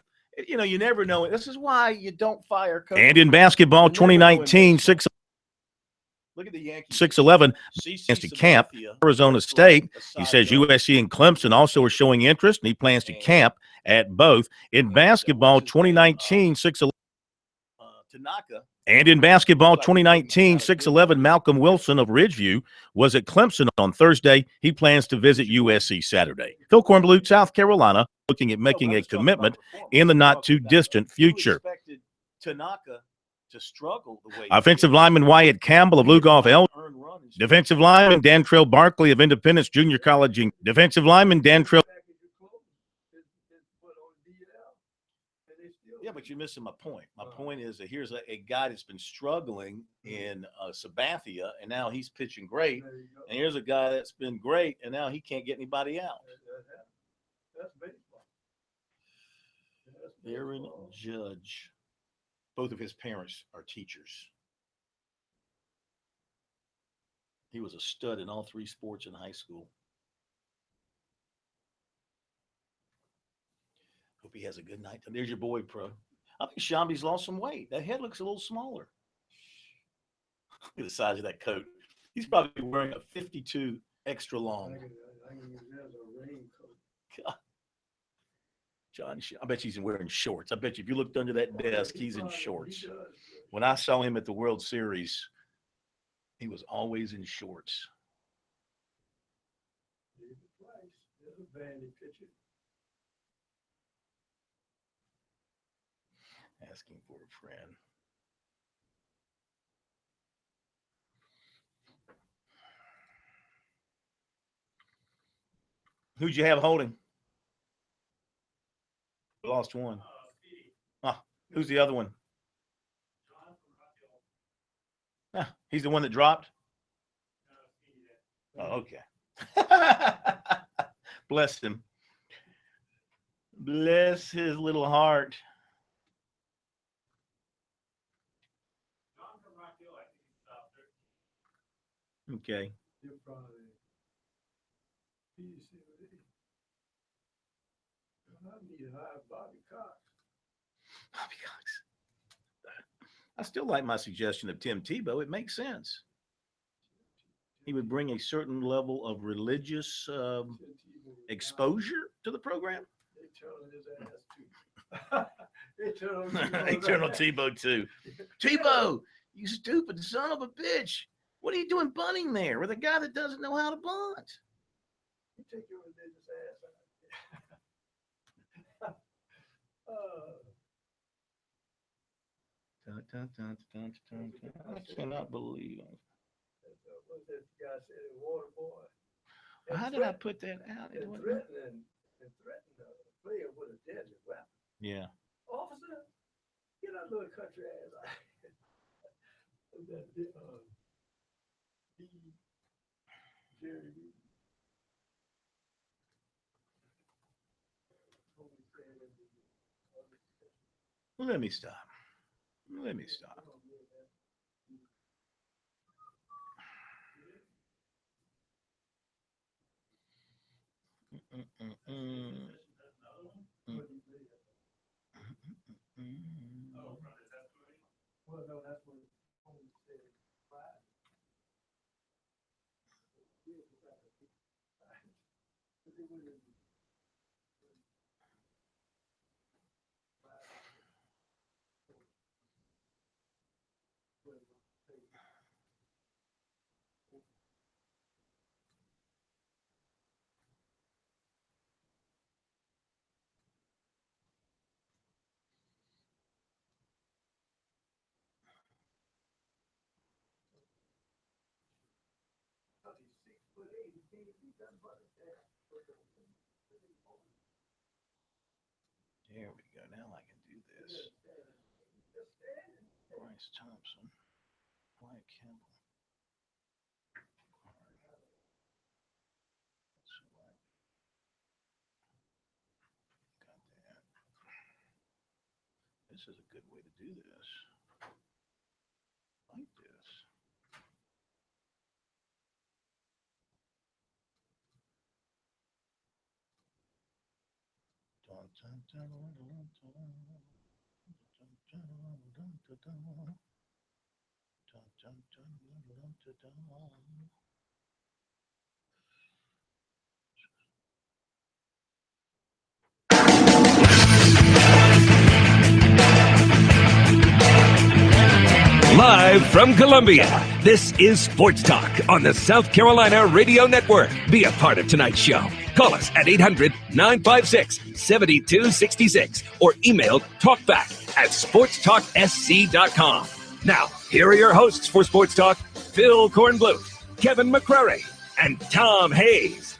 You know, you never know. This is why you don't fire coach. And in basketball, 2019 6. Look at the Yankees. 6'11", plans to camp Arizona State. He says USC and Clemson also are showing interest, and he plans to camp at both. In basketball, 2019 6'11". And in basketball, 2019 6'11", Malcolm Wilson of Ridgeview was at Clemson on Thursday. He plans to visit USC Saturday. Phil Kornblut, South Carolina, looking at making a commitment in the not-too-distant future. To struggle the way offensive lineman Wyatt Campbell of Lugoff Elgin. Defensive lineman Dantrell Barkley of Independence Junior College. Defensive lineman Dantrell. Yeah, but you're missing my point. My point is that here's a guy that's been struggling in Sabathia, and now he's pitching great. And here's a guy that's been great, and now he can't get anybody out. That's baseball. Aaron Judge. Both of his parents are teachers. He was a stud in all 3 sports in high school. Hope he has a good night. There's your boy, Pro. I think Shambi's lost some weight. That head looks a little smaller. Look at the size of that coat. He's probably wearing a 52 extra long. God. John, I bet he's wearing shorts. I bet you if you looked under that desk, he's in shorts. When I saw him at the World Series, he was always in shorts. Asking for a friend. Who'd you have holding? Lost one. Who's the other one? He's the one that dropped? Oh, okay. Bless him. Bless his little heart. Okay. Bobby Cox. I still like my suggestion of Tim Tebow. It makes sense. he would bring a certain level of religious exposure to the program. Eternal Tebow too. Tebow, you stupid son of a bitch! What are you doing bunting there with a guy that doesn't know how to bunt? You take your religious ass out. I cannot believe it. What that guy said, water boy. How did I put that out? And threaten a player with a deadly weapon. Yeah. Officer, get that little country ass out. Jerry. Let me stop. Well, no, that's what Tony said. There we go. Now I can do this. Bryce Thompson. Wyatt Campbell. Got that. This is a good way to do this. Like this. Live from Columbia, this is Sports Talk on the South Carolina Radio Network. Be a part of tonight's show. Call us at 800-956-7266 or email talkback@sportstalksc.com. Now, here are your hosts for Sports Talk, Phil Kornbluth, Kevin McCrary, and Tom Hayes.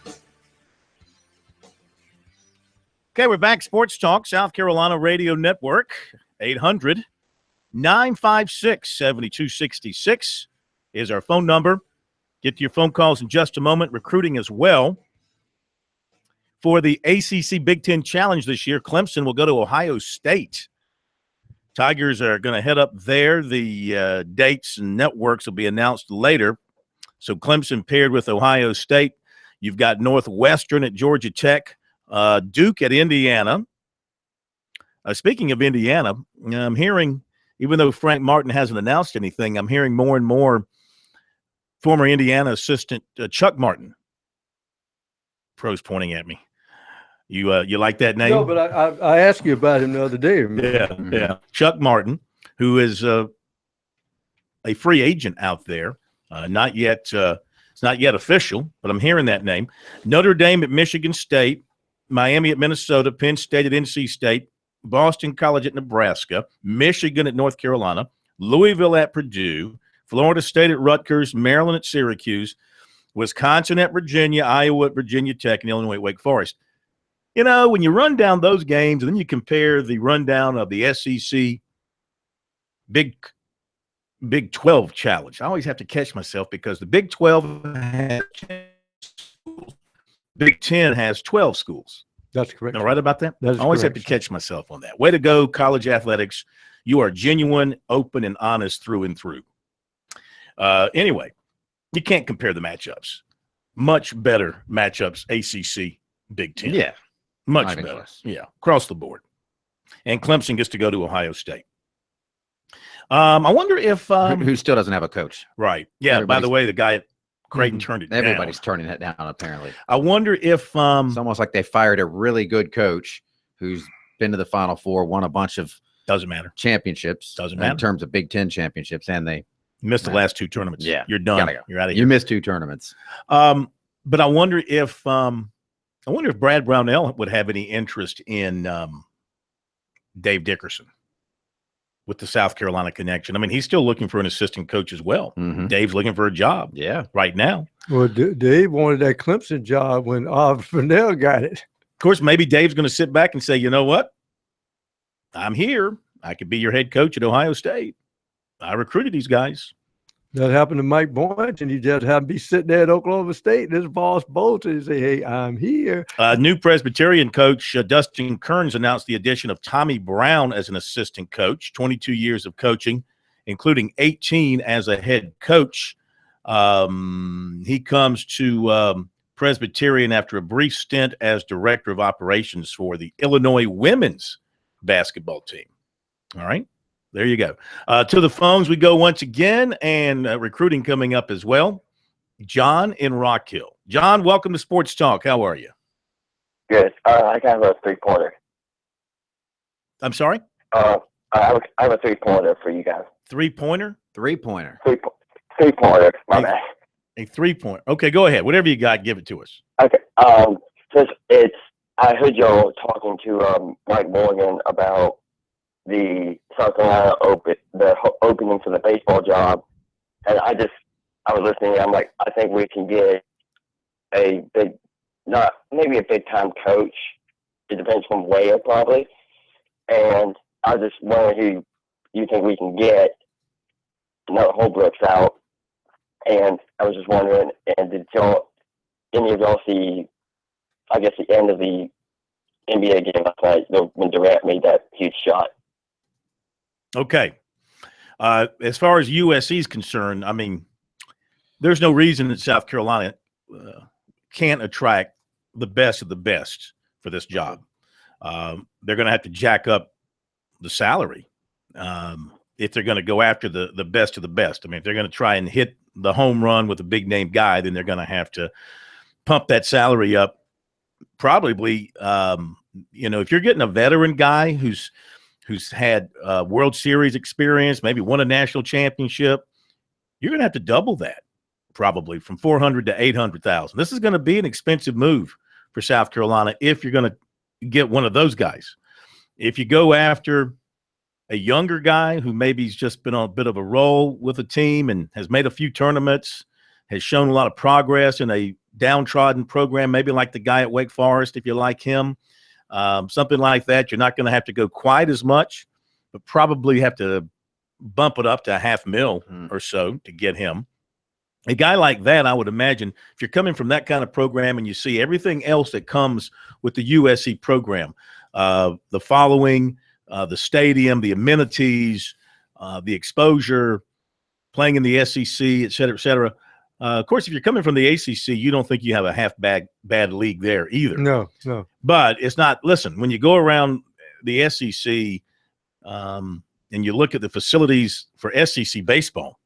Okay, we're back. Sports Talk, South Carolina Radio Network, 800-956-7266 is our phone number. Get to your phone calls in just a moment. Recruiting as well. For the ACC Big Ten Challenge this year, Clemson will go to Ohio State. Tigers are going to head up there. The dates and networks will be announced later. So Clemson paired with Ohio State. You've got Northwestern at Georgia Tech, Duke at Indiana. Speaking of Indiana, I'm hearing, even though Frank Martin hasn't announced anything, I'm hearing more and more former Indiana assistant Chuck Martin. Pro's pointing at me. You like that name? No, but I asked you about him the other day. Yeah. Chuck Martin, who is a free agent out there. Not yet. It's not yet official, but I'm hearing that name. Notre Dame at Michigan State, Miami at Minnesota, Penn State at NC State, Boston College at Nebraska, Michigan at North Carolina, Louisville at Purdue, Florida State at Rutgers, Maryland at Syracuse, Wisconsin at Virginia, Iowa at Virginia Tech, and Illinois at Wake Forest. You know, when you run down those games and then you compare the rundown of the SEC Big 12 challenge, I always have to catch myself because the Big 12 has 10 schools. Big 10 has 12 schools. That's correct. Am I right about that? That is I always correct. have to catch myself on that. Way to go, college athletics. You are genuine, open, and honest through and through. Anyway, you can't compare the matchups. Much better matchups, ACC, Big 10. Yeah. Much better. Yeah, across the board. And Clemson gets to go to Ohio State. I wonder if who still doesn't have a coach. right. Yeah, by the way, the guy at Creighton turned it down. Everybody's turning that down, apparently. I wonder if It's almost like they fired a really good coach who's been to the Final Four, won a bunch of doesn't matter championships. Doesn't matter in terms of Big Ten championships, and they missed the last 2 tournaments. Yeah, you're done. gotta go. You're out of here. You missed 2 tournaments. But I wonder if Brad Brownell would have any interest in Dave Dickerson with the South Carolina connection. I mean, he's still looking for an assistant coach as well. Mhm. Dave's looking for a job. Yeah, right now. Well, Dave wanted that Clemson job when Fennell got it. Of course, maybe Dave's going to sit back and say, you know what? I'm here. I could be your head coach at Ohio State. I recruited these guys. That happened to Mike Boynton, and he just happened to be sitting there at Oklahoma State. And his boss bolted and say, "Hey, I'm here." New Presbyterian coach Dustin Kearns announced the addition of Tommy Brown as an assistant coach, 22 years of coaching, including 18 as a head coach. He comes to Presbyterian after a brief stint as director of operations for the Illinois women's basketball team. All right. There you go. To the phones we go once again, and recruiting coming up as well. John in Rock Hill. John, welcome to Sports Talk. How are you? Good. I have a 3-pointer. I'm sorry? I have a 3-pointer for you guys. 3-pointer? 3-pointer. 3-pointer. My bad. A 3-pointer. Okay, go ahead. Whatever you got, give it to us. Okay. Since I heard y'all talking to Mike Morgan about the South Carolina opening for the baseball job, and I was listening. I'm like, I think we can get a big, not maybe a big time coach. It depends from where probably. And I was just wondering who you think we can get. No, Holbrook's out, and I was just wondering. And did any of y'all see? I guess the end of the NBA game last night when Durant made that huge shot. Okay. As far as USC is concerned, I mean, there's no reason that South Carolina can't attract the best of the best for this job. They're going to have to jack up the salary if they're going to go after the best of the best. I mean, if they're going to try and hit the home run with a big name guy, then they're going to have to pump that salary up. Probably, if you're getting a veteran guy who's had World Series experience, maybe won a national championship, you're going to have to double that, probably from $400,000 to $800,000. This is going to be an expensive move for South Carolina if you're going to get one of those guys. If you go after a younger guy who maybe's just been on a bit of a roll with a team and has made a few tournaments, has shown a lot of progress in a downtrodden program, maybe like the guy at Wake Forest, if you like him, something like that, you're not going to have to go quite as much, but probably have to bump it up to $500,000 or so to get him. A guy like that, I would imagine, if you're coming from that kind of program and you see everything else that comes with the USC program, the following, the stadium, the amenities, the exposure, playing in the SEC, et cetera, of course, if you're coming from the ACC, you don't think you have a bad league there either. No. But it's not. Listen, when you go around the SEC and you look at the facilities for SEC baseball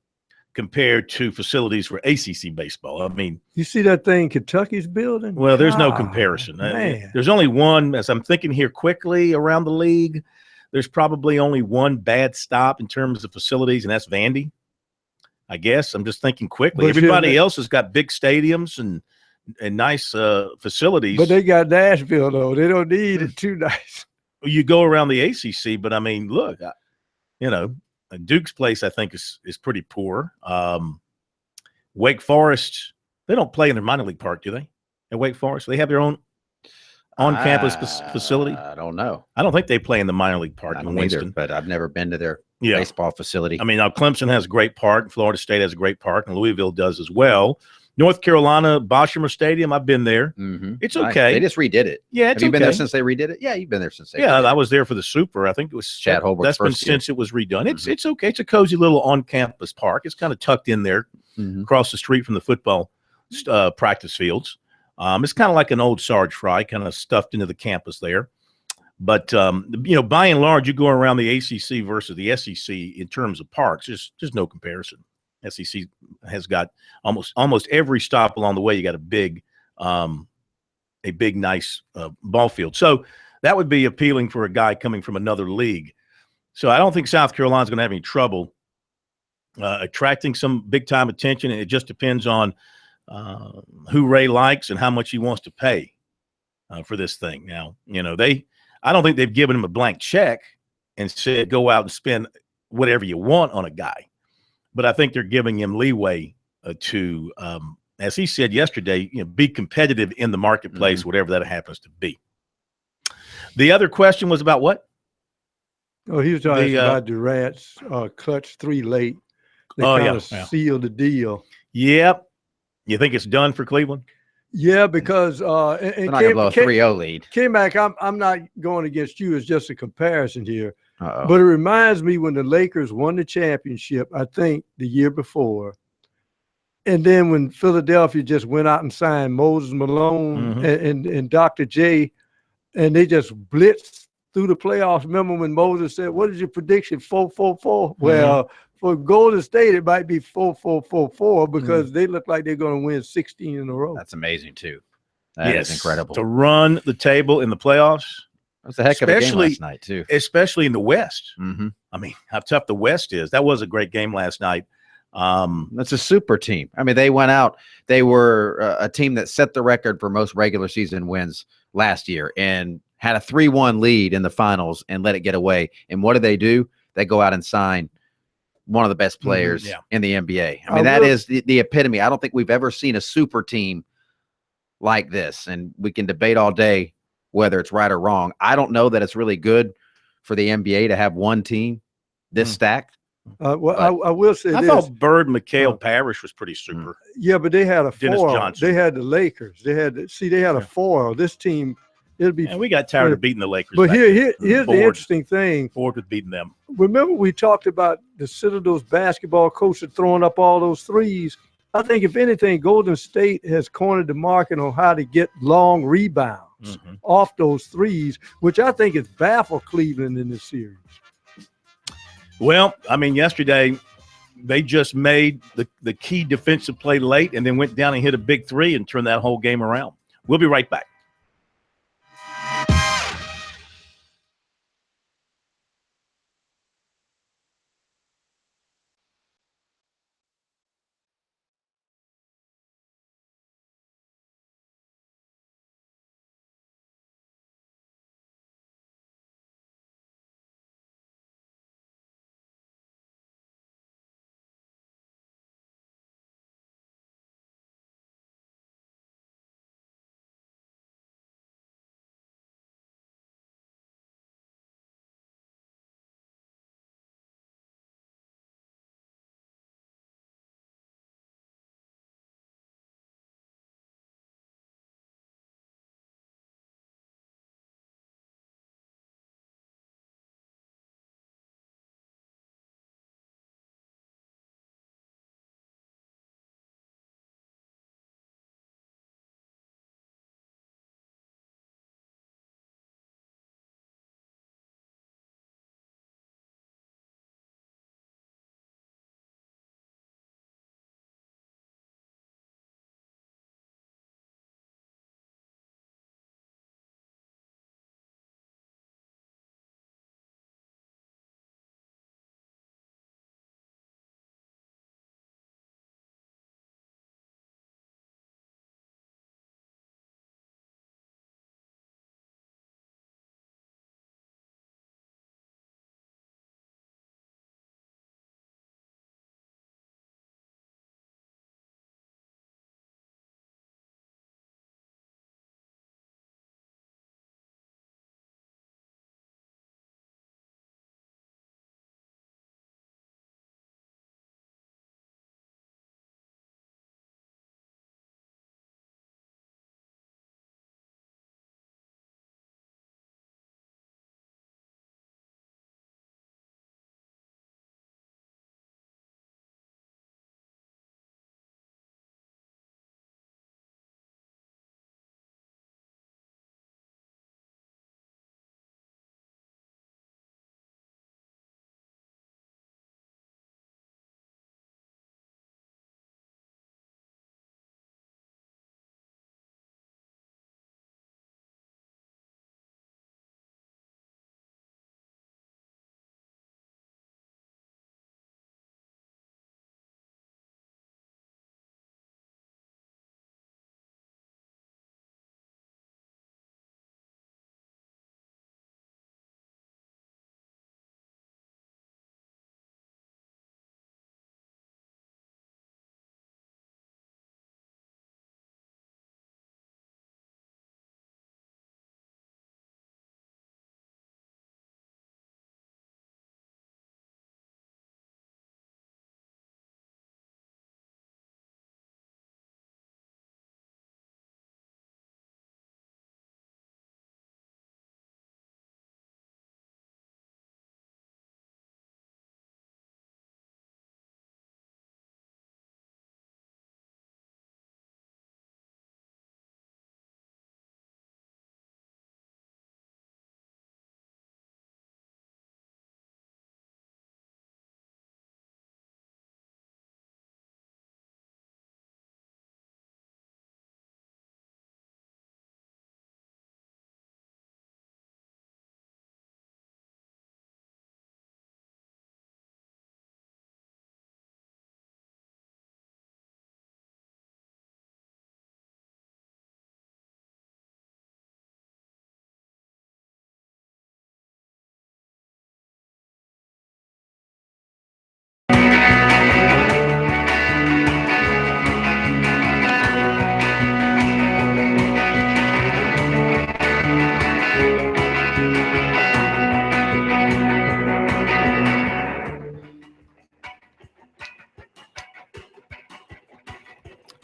compared to facilities for ACC baseball, I mean, you see that thing Kentucky's building? Well, there's no comparison. Man. There's only one. As I'm thinking here quickly around the league, there's probably only one bad stop in terms of facilities, and that's Vandy. I guess I'm just thinking quickly. But everybody else has got big stadiums and nice facilities. But they got Nashville, though. They don't need it too nice. You go around the ACC, but I mean, look, Duke's place, I think, is pretty poor. Wake Forest, they don't play in their minor league park, do they? At Wake Forest, they have their own on-campus facility. I don't know. I don't think they play in the minor league park in Winston. Either, but I've never been to their baseball facility. I mean, now Clemson has a great park, Florida State has a great park, and Louisville does as well. North Carolina, Boshamer Stadium, I've been there. Mm-hmm. It's okay. They just redid it. Yeah, Have you been there since they redid it? Yeah, you've been there since they redid it. I was there for the Super. I think it was Chad Holbrook's That's been first year. since it was redone. It's okay. It's a cozy little on-campus park. It's kind of tucked in there across the street from the football practice fields. It's kind of like an old Sarge Fry, kind of stuffed into the campus there. But, by and large, you go around the ACC versus the SEC in terms of parks, there's no comparison. SEC has got almost every stop along the way. You got a big nice ball field. So that would be appealing for a guy coming from another league. So I don't think South Carolina's going to have any trouble attracting some big-time attention. And it just depends on who Ray likes and how much he wants to pay for this thing. Now, I don't think they've given him a blank check and said, go out and spend whatever you want on a guy. But I think they're giving him leeway to, as he said yesterday, be competitive in the marketplace, whatever that happens to be. The other question was about what? Oh, he was talking about Durant's clutch 3 late. They kind of sealed the deal. Yep. You think it's done for Cleveland? Yeah, because they're not gonna blow a 3-0 lead. K-Mac, I'm not going against you. It's just a comparison here. Uh-oh. But it reminds me when the Lakers won the championship, I think the year before. And then when Philadelphia just went out and signed Moses Malone and Dr. J, and they just blitzed through the playoffs. Remember when Moses said, what is your prediction? 4-4-4? Well, for Golden State, it might be 4-4-4-4 because they look like they're going to win 16 in a row. That's amazing, too. That is incredible. To run the table in the playoffs. That's a heck of a game last night, too. Especially in the West. I mean, how tough the West is. That was a great game last night. That's a super team. I mean, they went out. They were a team that set the record for most regular season wins last year and had a 3-1 lead in the finals and let it get away. And what do? They go out and sign one of the best players in the NBA. I mean, that is the epitome. I don't think we've ever seen a super team like this. And we can debate all day whether it's right or wrong. I don't know that it's really good for the NBA to have one team this stacked. I will say I thought Bird, McHale, Parrish was pretty super. Yeah, but they had a Dennis foil. Johnson. They had the Lakers. They had a foil. This team, it'll be. And we got tired of beating the Lakers. But here's the interesting thing. Bored with beating them. Remember we talked about the Citadel's basketball coach throwing up all those threes. I think if anything, Golden State has cornered the market on how to get long rebounds off those threes, which I think has baffled Cleveland in this series. Well, I mean, yesterday they just made the key defensive play late and then went down and hit a big 3 and turned that whole game around. We'll be right back.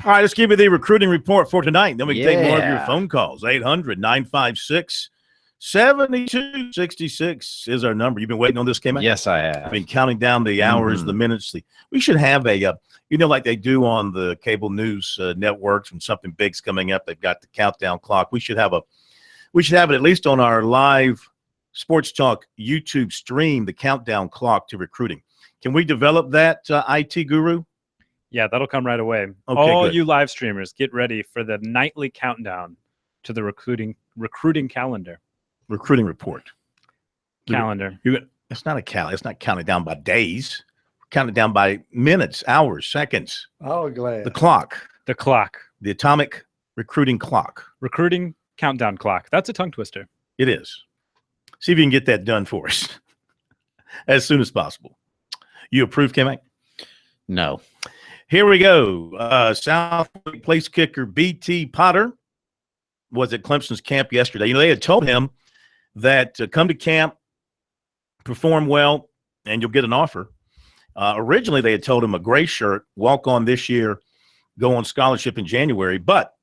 All right, let's give you the recruiting report for tonight. Then we can take more of your Yeah. phone calls. 800-956-7266 is our number. You've been waiting on this, K-Man? Yes, I I've have. been counting down the hours, the minutes. We should have a, like they do on the cable news networks when something big's coming up. They've got the countdown clock. We should have it at least on our live Sports Talk YouTube stream, the countdown clock to recruiting. Can we develop that, IT guru? Yeah, that'll come right away. Okay, All good. you live streamers, get ready for the nightly countdown to the recruiting calendar. Recruiting report. Calendar. It's not a calendar. It's not counted down by days. Counted down by minutes, hours, seconds. Oh, glad. The clock. The clock. The atomic recruiting clock. Recruiting countdown clock. That's a tongue twister. It is. See if you can get that done for us as soon as possible. You approve, K-Mac? No. Here we go. South place kicker BT Potter was at Clemson's camp yesterday. They had told him that come to camp, perform well, and you'll get an offer. Originally, they had told him a gray shirt, walk on this year, go on scholarship in January. But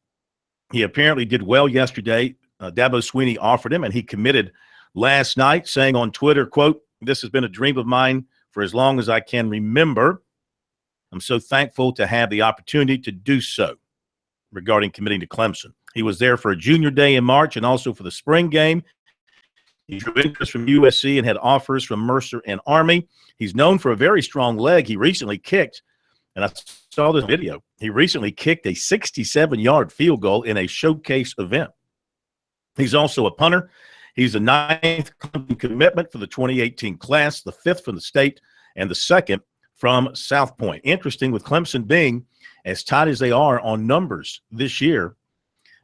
he apparently did well yesterday. Dabo Sweeney offered him, and he committed last night, saying on Twitter, quote, "This has been a dream of mine for as long as I can remember. I'm so thankful to have the opportunity to do so," regarding committing to Clemson. He was there for a junior day in March and also for the spring game. He drew interest from USC and had offers from Mercer and Army. He's known for a very strong leg. He recently kicked, and I saw this video, he recently kicked a 67-yard field goal in a showcase event. He's also a punter. He's the 9th commitment for the 2018 class, the 5th from the state, and the 2nd from South Point. Interesting with Clemson being as tight as they are on numbers this year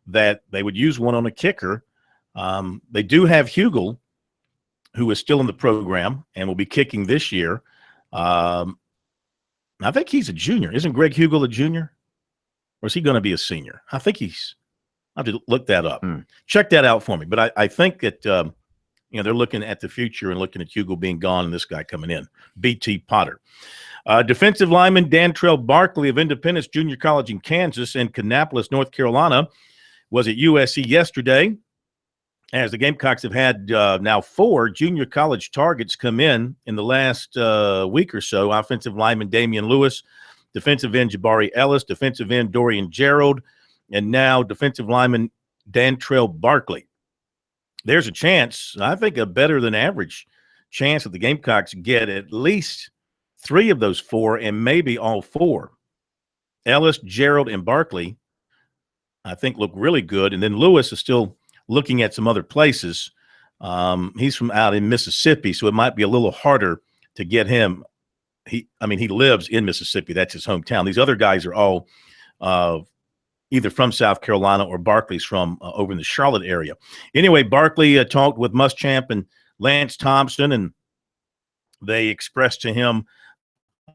that they would use one on a kicker. They do have Hugel, who is still in the program and will be kicking this year. I think he's a junior. Isn't Greg Hugel a junior? Or is he going to be a senior? I think he's – I have to look that up. Check that out for me. But I think that they're looking at the future and looking at Hugel being gone and this guy coming in, BT Potter. Defensive lineman Dantrell Barkley of Independence Junior College in Kansas and Kannapolis, North Carolina, was at USC yesterday, as the Gamecocks have had now 4 junior college targets come in the last week or so. Offensive lineman Damian Lewis, defensive end Jabari Ellis, defensive end Dorian Gerald, and now defensive lineman Dantrell Barkley. There's a chance, I think a better than average chance that the Gamecocks get at least 3 of those 4 and maybe all 4. Ellis, Gerald, and Barkley, I think, look really good. And then Lewis is still looking at some other places. He's from out in Mississippi, so it might be a little harder to get him. He lives in Mississippi. That's his hometown. These other guys are all either from South Carolina or Barkley's from over in the Charlotte area. Anyway, Barkley talked with Muschamp and Lance Thompson, and they expressed to him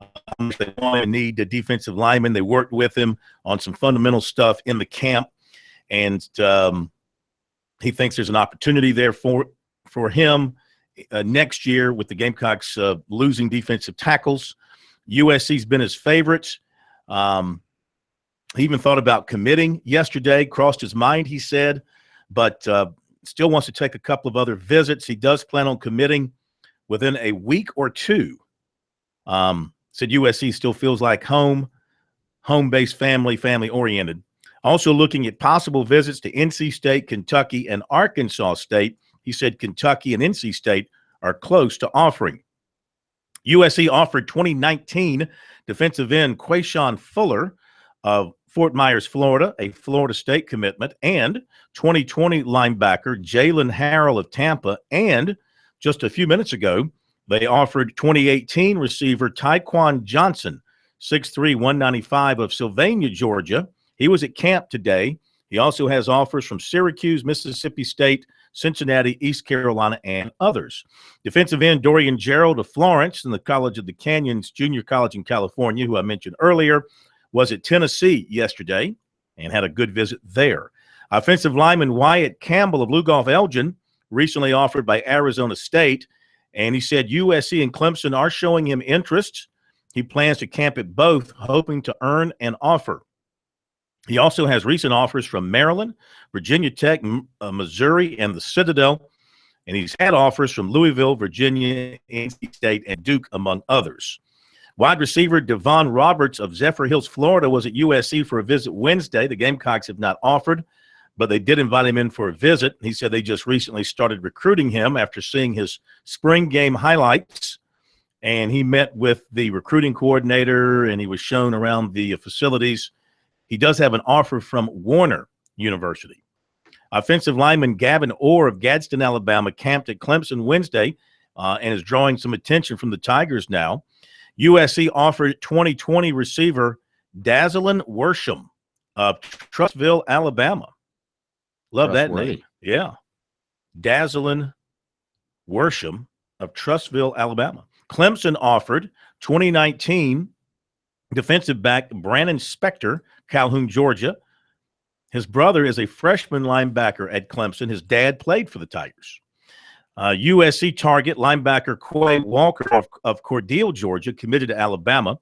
how much they want and need a defensive lineman. They worked with him on some fundamental stuff in the camp, and he thinks there's an opportunity there for him next year with the Gamecocks losing defensive tackles. USC's been his favorite. He even thought about committing yesterday, crossed his mind, he said, but still wants to take a couple of other visits. He does plan on committing within a week or 2. Said USC still feels like home-based, family-oriented. Also looking at possible visits to NC State, Kentucky, and Arkansas State. He said Kentucky and NC State are close to offering. USC offered 2019 defensive end Quayshawn Fuller of Fort Myers, Florida, a Florida State commitment, and 2020 linebacker Jalen Harrell of Tampa. And just a few minutes ago, they offered 2018 receiver Tyquan Johnson, 6'3", 195 of Sylvania, Georgia. He was at camp today. He also has offers from Syracuse, Mississippi State, Cincinnati, East Carolina, and others. Defensive end Dorian Gerald of Florence in the College of the Canyons Junior College in California, who I mentioned earlier, was at Tennessee yesterday and had a good visit there. Offensive lineman Wyatt Campbell of Lugoff Elgin, recently offered by Arizona State, and he said USC and Clemson are showing him interest. He plans to camp at both, hoping to earn an offer. He also has recent offers from Maryland, Virginia Tech, Missouri, and the Citadel. And he's had offers from Louisville, Virginia, NC State, and Duke, among others. Wide receiver Devon Roberts of Zephyr Hills, Florida, was at USC for a visit Wednesday. The Gamecocks have not offered, but they did invite him in for a visit. He said they just recently started recruiting him after seeing his spring game highlights. And he met with the recruiting coordinator, and he was shown around the facilities. He does have an offer from Warner University. Offensive lineman Gavin Orr of Gadsden, Alabama, camped at Clemson Wednesday and is drawing some attention from the Tigers now. USC offered 2020 receiver Dazzlin Worsham of Trussville, Alabama. Love that name. Yeah. Dazzlin Worsham of Trussville, Alabama. Clemson offered 2019 defensive back Brandon Spector, Calhoun, Georgia. His brother is a freshman linebacker at Clemson. His dad played for the Tigers. USC target linebacker Quay Walker of Cordele, Georgia, committed to Alabama.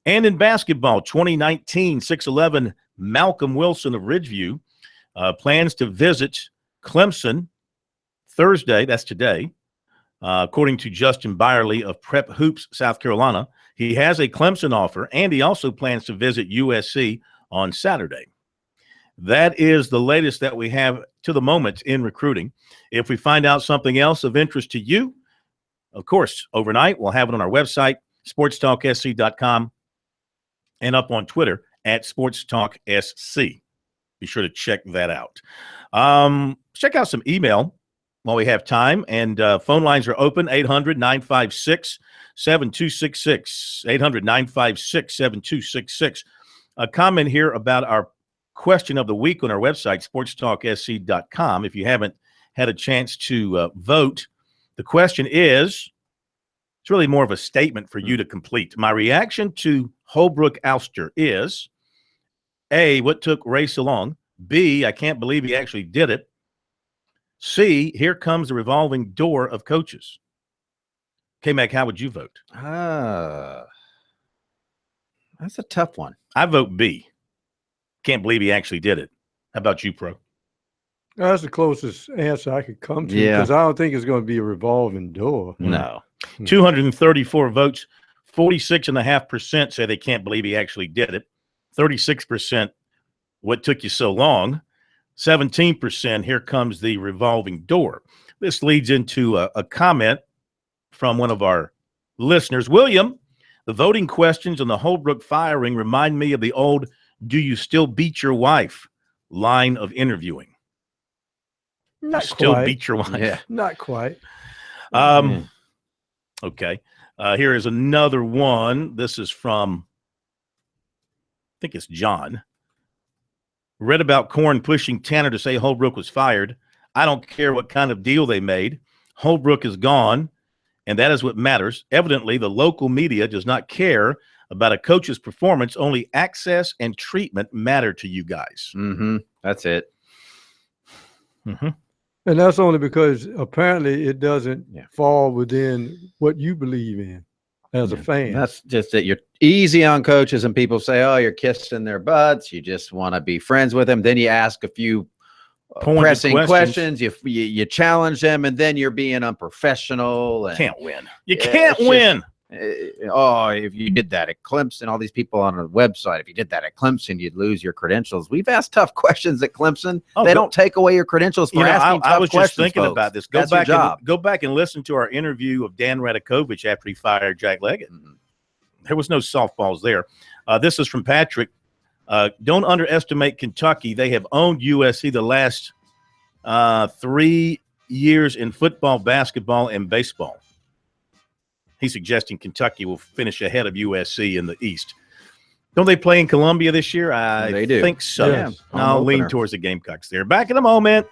And in basketball, 2019 6'11" Malcolm Wilson of Ridgeview plans to visit Clemson Thursday. That's today. According to Justin Byerly of Prep Hoops, South Carolina, he has a Clemson offer, and he also plans to visit USC on Saturday. That is the latest that we have to the moment in recruiting. If we find out something else of interest to you, of course, overnight, we'll have it on our website, sportstalksc.com, and up on Twitter at SportsTalkSC. Be sure to check that out. Check out some email while we have time, and phone lines are open, 800-956-7266, 800-956-7266. A comment here about our question of the week on our website, sportstalksc.com. If you haven't had a chance to vote, the question is, it's really more of a statement for you to complete. My reaction to Holbrook ouster is, A, what took Ray so long? B, I can't believe he actually did it. C, here comes the revolving door of coaches. K-Mac, how would you vote? That's a tough one. I vote B. Can't believe he actually did it. How about you, Pro? That's the closest answer I could come to, because I don't think it's going to be a revolving door. No. 234 votes, 46.5% say they can't believe he actually did it. 36%, what took you so long? 17%, here comes the revolving door. This leads into a comment from one of our listeners. William, the voting questions on the Holbrook firing remind me of the old "do you still beat your wife" line of interviewing. Not still quite. Beat your wife. Yeah. Not quite. Okay. Here is another one. This is from, I think it's John. Read about Korn pushing Tanner to say Holbrook was fired. I don't care what kind of deal they made. Holbrook is gone, and that is what matters. Evidently, the local media does not care about a coach's performance. Only access and treatment matter to you guys. That's it. And that's only because apparently it doesn't fall within what you believe in as a fan. That's just it. You're easy on coaches, and people say, oh, you're kissing their butts. You just want to be friends with them. Then you ask a few pressing questions. You challenge them, and then you're being unprofessional. And, can't win. You can't win. If you did that at Clemson, all these people on the website, if you did that at Clemson, you'd lose your credentials. We've asked tough questions at Clemson. They don't take away your credentials for asking tough questions. I was just thinking about this. Go back and listen to our interview of Dan Radakovich after he fired Jack Leggett. There was no softballs there. This is from Patrick. Don't underestimate Kentucky. They have owned USC the last 3 years in football, basketball, and baseball. He's suggesting Kentucky will finish ahead of USC in the East. Don't they play in Columbia this year? They do. Think so. Yeah. I'll lean towards the Gamecocks there. Back in a moment.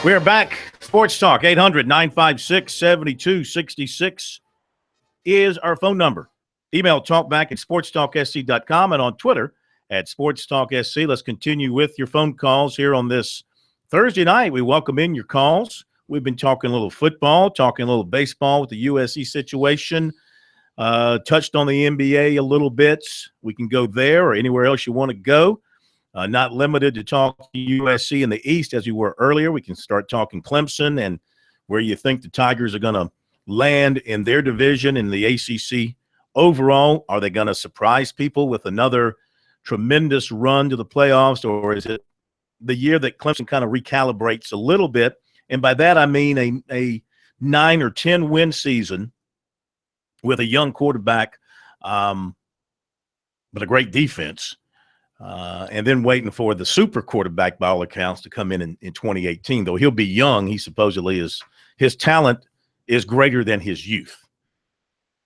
We're back. Sports Talk, 800-956-7266 is our phone number. Email talkback at sportstalksc.com and on Twitter at SportsTalkSC. Let's continue with your phone calls here on this Thursday night. We welcome in your calls. We've been talking a little football, talking a little baseball with the USC situation, touched on the NBA a little bit. We can go there or anywhere else you want to go. Not limited to talk to USC in the East as we were earlier. We can start talking Clemson and where you think the Tigers are going to land in their division in the ACC overall. Are they going to surprise people with another tremendous run to the playoffs, or is it the year that Clemson kind of recalibrates a little bit? And by that, I mean a 9 or 10 win season with a young quarterback, but a great defense. And then waiting for the super quarterback, by all accounts, to come in 2018. Though he'll be young, he supposedly is. His talent is greater than his youth.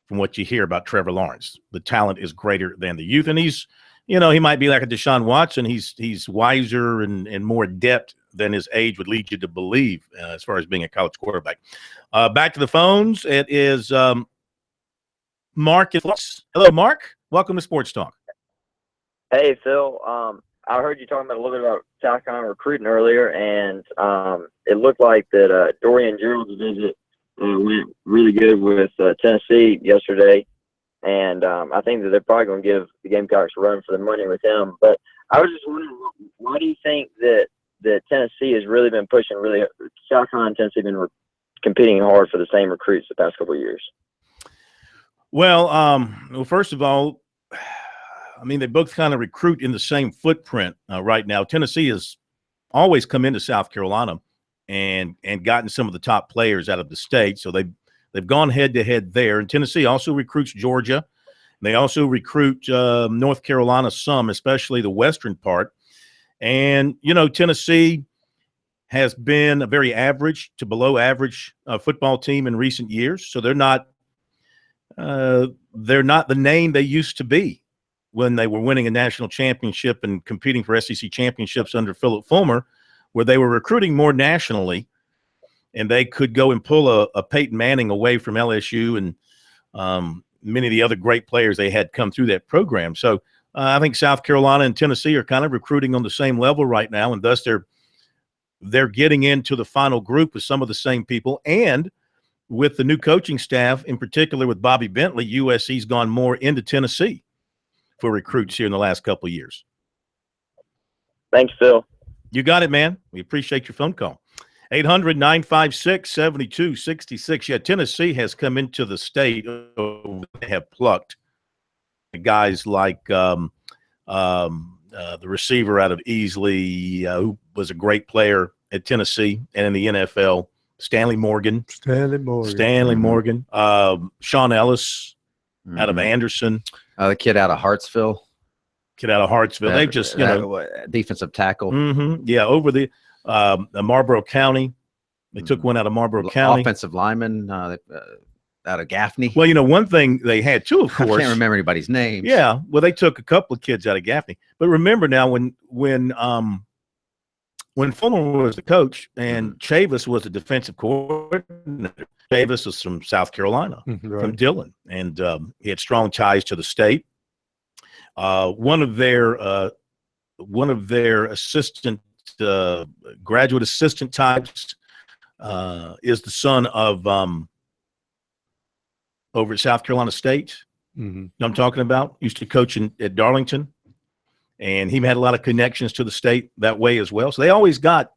From what you hear about Trevor Lawrence, the talent is greater than the youth, and he's, he might be like a Deshaun Watson. He's wiser and more adept than his age would lead you to believe, as far as being a college quarterback. Back to the phones. It is Mark. Hello, Mark. Welcome to Sports Talk. Hey, Phil. I heard you talking about a little bit about South Carolina recruiting earlier, and it looked like that Dorian Gerald's visit went really good with Tennessee yesterday, and I think that they're probably going to give the Gamecocks a run for the money with him. But I was just wondering, why do you think that Tennessee has really been pushing South Carolina and Tennessee have been competing hard for the same recruits the past couple of years? Well, first of all, I mean, they both kind of recruit in the same footprint right now. Tennessee has always come into South Carolina and gotten some of the top players out of the state. So they've gone head-to-head there. And Tennessee also recruits Georgia. They also recruit North Carolina some, especially the western part. And, Tennessee has been a very average to below average football team in recent years. So they're not the name they used to be when they were winning a national championship and competing for SEC championships under Philip Fulmer, where they were recruiting more nationally, and they could go and pull a Peyton Manning away from LSU and many of the other great players they had come through that program. So I think South Carolina and Tennessee are kind of recruiting on the same level right now, and thus they're getting into the final group with some of the same people. And with the new coaching staff, in particular with Bobby Bentley, USC's gone more into Tennessee for recruits here in the last couple of years. Thanks, Phil. You got it, man. We appreciate your phone call. 800-956-7266. Yeah, Tennessee has come into the state. They have plucked guys like the receiver out of Easley, who was a great player at Tennessee and in the NFL, Stanley Morgan. Sean Ellis out of Anderson. The kid out of Hartsville. They've just, defensive tackle. Mm-hmm. Yeah, over the Marlboro County. They took one out of Marlboro County. Offensive lineman out of Gaffney. Well, one thing they had too, of course. I can't remember anybody's names. Yeah, well, they took a couple of kids out of Gaffney. But remember now, when Fulmer was the coach and Chavis was the defensive coordinator, Chavis was from South Carolina, from Dillon, and he had strong ties to the state. One of their graduate assistant types is the son of over at South Carolina State. Mm-hmm. I'm talking about, used to coach at Darlington, and he had a lot of connections to the state that way as well. So they always got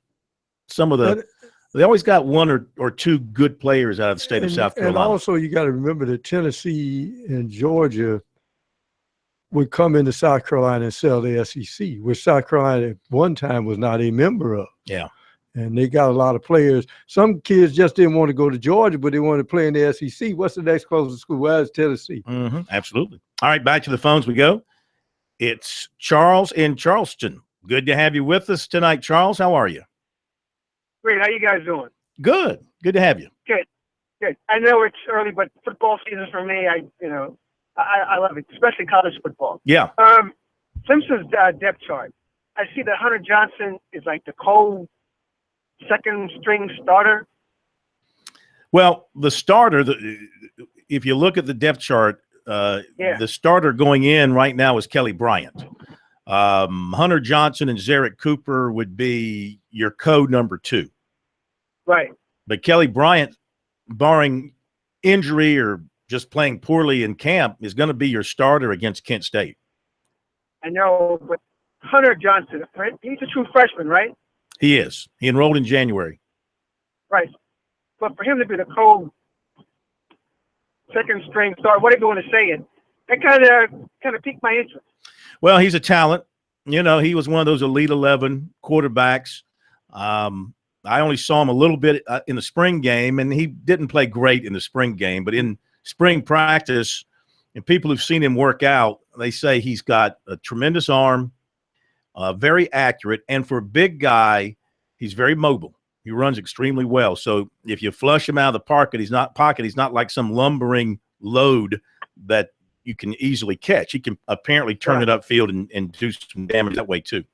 they always got one or two good players out of the state of South Carolina. And also you got to remember that Tennessee and Georgia would come into South Carolina and sell the SEC, which South Carolina at one time was not a member of. Yeah. And they got a lot of players. Some kids just didn't want to go to Georgia, but they wanted to play in the SEC. What's the next closest school? Well, it's Tennessee. Mm-hmm. Absolutely. All right, back to the phones we go. It's Charles in Charleston. Good to have you with us tonight, Charles. How are you? Great. How you guys doing? Good. Good to have you. Good. I know it's early, but football season for me, I love it, especially college football. Yeah. Simpson's depth chart. I see that Hunter Johnson is like the cold second string starter? Well, the starter, if you look at the depth chart, the starter going in right now is Kelly Bryant. Hunter Johnson and Zarek Cooper would be your code number 2. Right. But Kelly Bryant, barring injury or just playing poorly in camp, is going to be your starter against Kent State. I know, but Hunter Johnson, he's a true freshman, right? He is. He enrolled in January. Right. But for him to be the cold second string starter, whatever you want to say it, that kind of piqued my interest. Well, he's a talent. You know, he was one of those Elite 11 quarterbacks. I only saw him a little bit in the spring game, and he didn't play great in the spring game. But in spring practice, and people who've seen him work out, they say he's got a tremendous arm, very accurate, and for a big guy, he's very mobile. He runs extremely well. So if you flush him out of the pocket, he's not like some lumbering load that you can easily catch. He can apparently turn it upfield and do some damage that way too.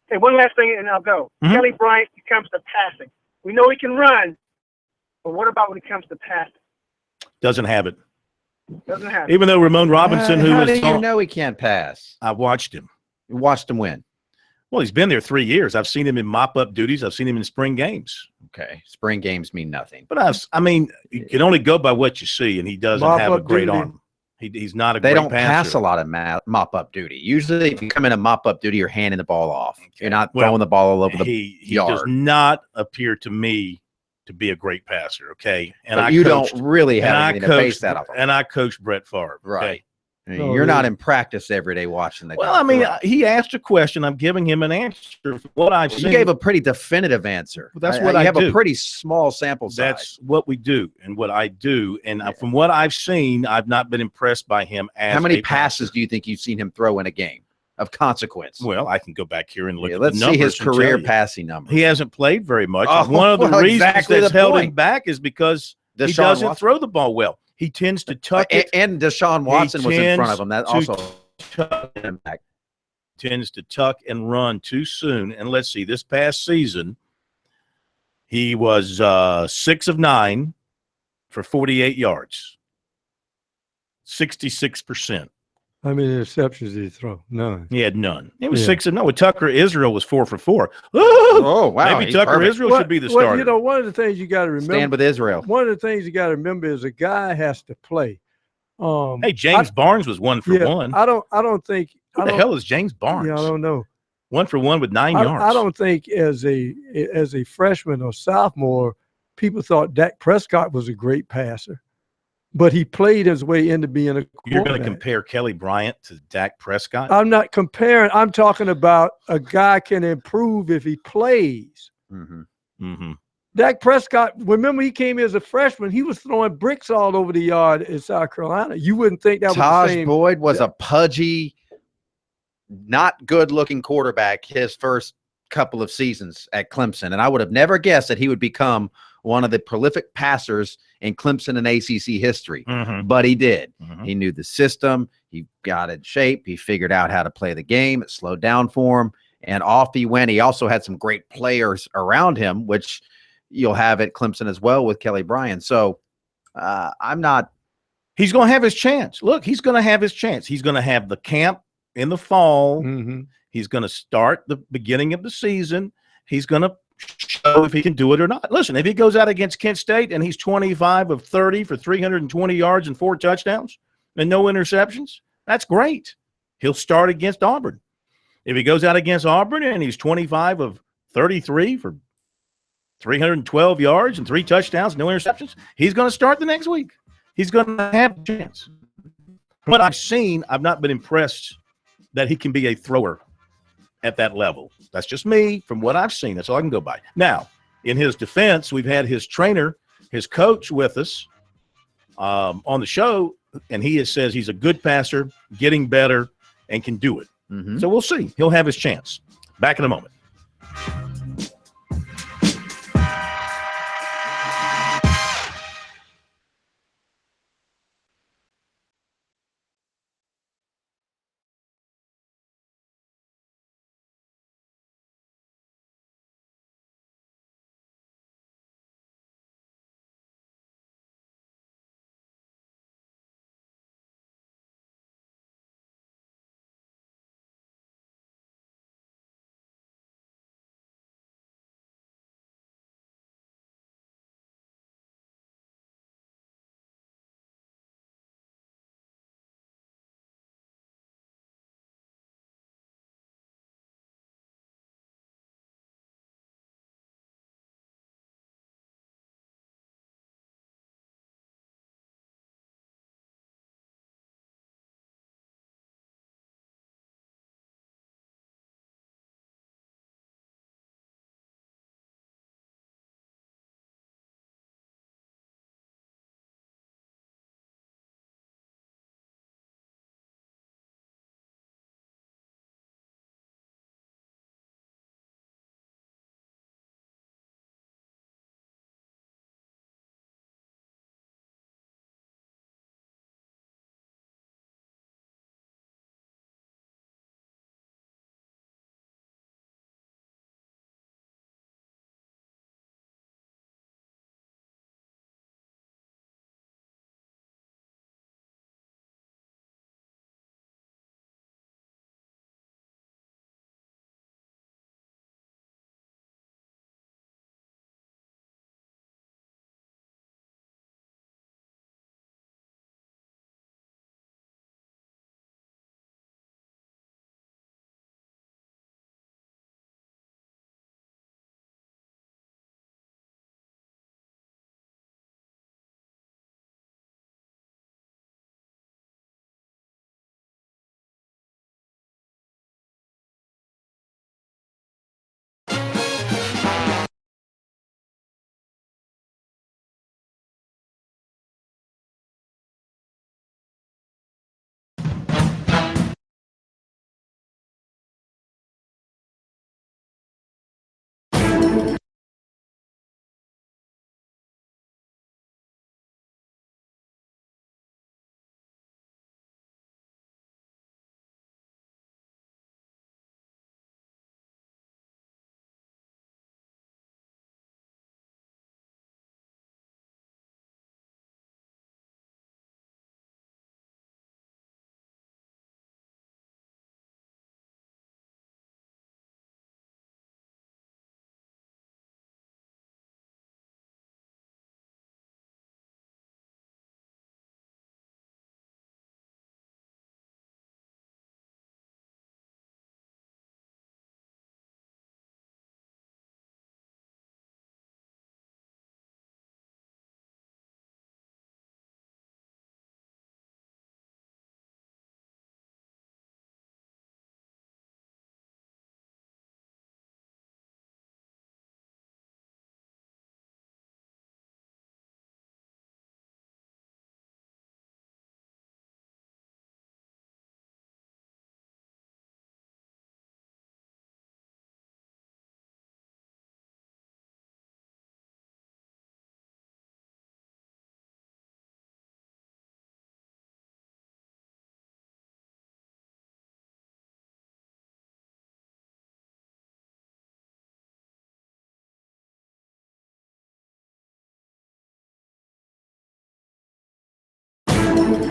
Okay, one last thing, and I'll go. Kelly Bryant, when it comes to passing, we know he can run, but what about when it comes to passing? Doesn't have it. Doesn't have it. Even though Ramon Robinson, how do you know he can't pass? I watched him. You watched him win. Well, he's been there 3 years. I've seen him in mop-up duties. I've seen him in spring games. Okay, spring games mean nothing. But I mean, you can only go by what you see, and he doesn't have a great arm. He's not a great passer. They don't pass a lot of mop-up duty. Usually, if you come in a mop-up duty, you're handing the ball off. Okay. You're not throwing the ball all over the yard. He does not appear to me to be a great passer, okay? And but you don't really have anything to base that off of. And I coached Brett Favre, okay? Right. I mean, you're not in practice every day watching the guy. Well, I mean, he asked a question. I'm giving him an answer. What I've seen. You gave a pretty definitive answer. Well, that's what I do. You have a pretty small sample size. That's what we do and what I do. And from what I've seen, I've not been impressed by him as How many passes do you think you've seen him throw in a game of consequence? Well, I can go back here and look at let's the numbers. see his career passing numbers. He hasn't played very much. Oh, one of the reasons that's held him back is because he doesn't throw the ball well. He tends to tuck it. And Deshaun Watson was in front of him. That also him back. Tends to tuck and run too soon. And let's see, this past season, he was 6 of 9 for 48 yards, 66%. How many interceptions did he throw? None. He had none. He was 6 of 9. With Tucker Israel was 4 for 4. Oh, wow! Maybe Tucker Israel should be the starter. Well, you know, one of the things you got to remember. Stand with Israel. One of the things you got to remember is a guy has to play. Hey, James Barnes was 1 for 1. I don't think. Who the hell is James Barnes? Yeah, I don't know. 1 for 1 with 9 yards. I don't think as a freshman or sophomore, people thought Dak Prescott was a great passer. But he played his way into being a quarterback. You're going to compare Kelly Bryant to Dak Prescott? I'm not comparing. I'm talking about a guy can improve if he plays. Dak Prescott, remember he came here as a freshman, he was throwing bricks all over the yard in South Carolina. You wouldn't think that was the same. Taj Boyd was a pudgy, not good-looking quarterback his first couple of seasons at Clemson. And I would have never guessed that he would become one of the prolific passers in Clemson and ACC history. But he did. He knew the system. He got in shape. He figured out how to play the game. It slowed down for him. And off he went. He also had some great players around him, which you'll have at Clemson as well with Kelly Bryant. So I'm not. He's going to have his chance. Look, he's going to have his chance. He's going to have the camp in the fall. He's going to start the beginning of the season. He's going to show if he can do it or not. Listen, if he goes out against Kent State and he's 25 of 30 for 320 yards and 4 touchdowns and no interceptions, that's great. He'll start against Auburn. If he goes out against Auburn and he's 25 of 33 for 312 yards and 3 touchdowns, no interceptions, he's going to start the next week. He's going to have a chance. What I've seen, I've not been impressed that he can be a thrower at that level. That's just me from what I've seen. That's all I can go by. Now, in his defense, we've had his trainer, his coach with us on the show, and he says he's a good passer, getting better, and can do it. So we'll see. He'll have his chance. Back in a moment.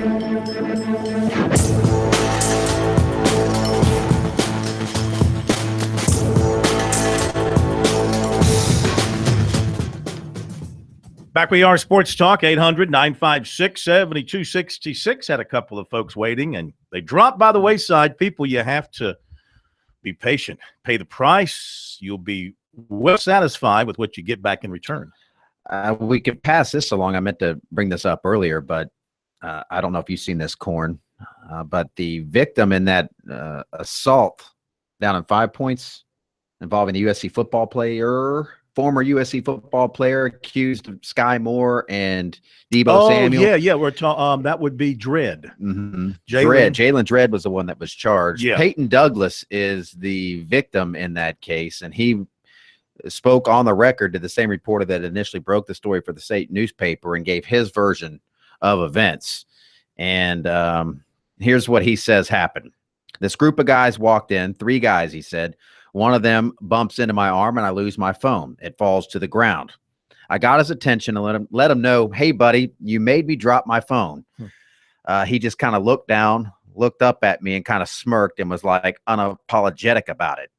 Back we are, Sports Talk, 800-956-7266. Had a couple of folks waiting, and they dropped by the wayside. People, you have to be patient. Pay the price. You'll be well satisfied with what you get back in return. We could pass this along. I meant to bring this up earlier, but I don't know if you've seen this, Corn. But the victim in that assault down in 5 Points involving the USC football player, former USC football player accused of Sky Moore and Deebo Samuel. Yeah. We're talking. That would be Dredd. Mm-hmm. Jalen Dredd was the one that was charged. Yeah. Peyton Douglas is the victim in that case, and he spoke on the record to the same reporter that initially broke the story for the state newspaper and gave his version of events. And here's what he says happened. This group of guys walked in, 3 guys, he said. One of them bumps into my arm and I lose my phone. It falls to the ground. I got his attention and let him know, hey, buddy, you made me drop my phone. He just kind of looked down, looked up at me and kind of smirked and was like unapologetic about it.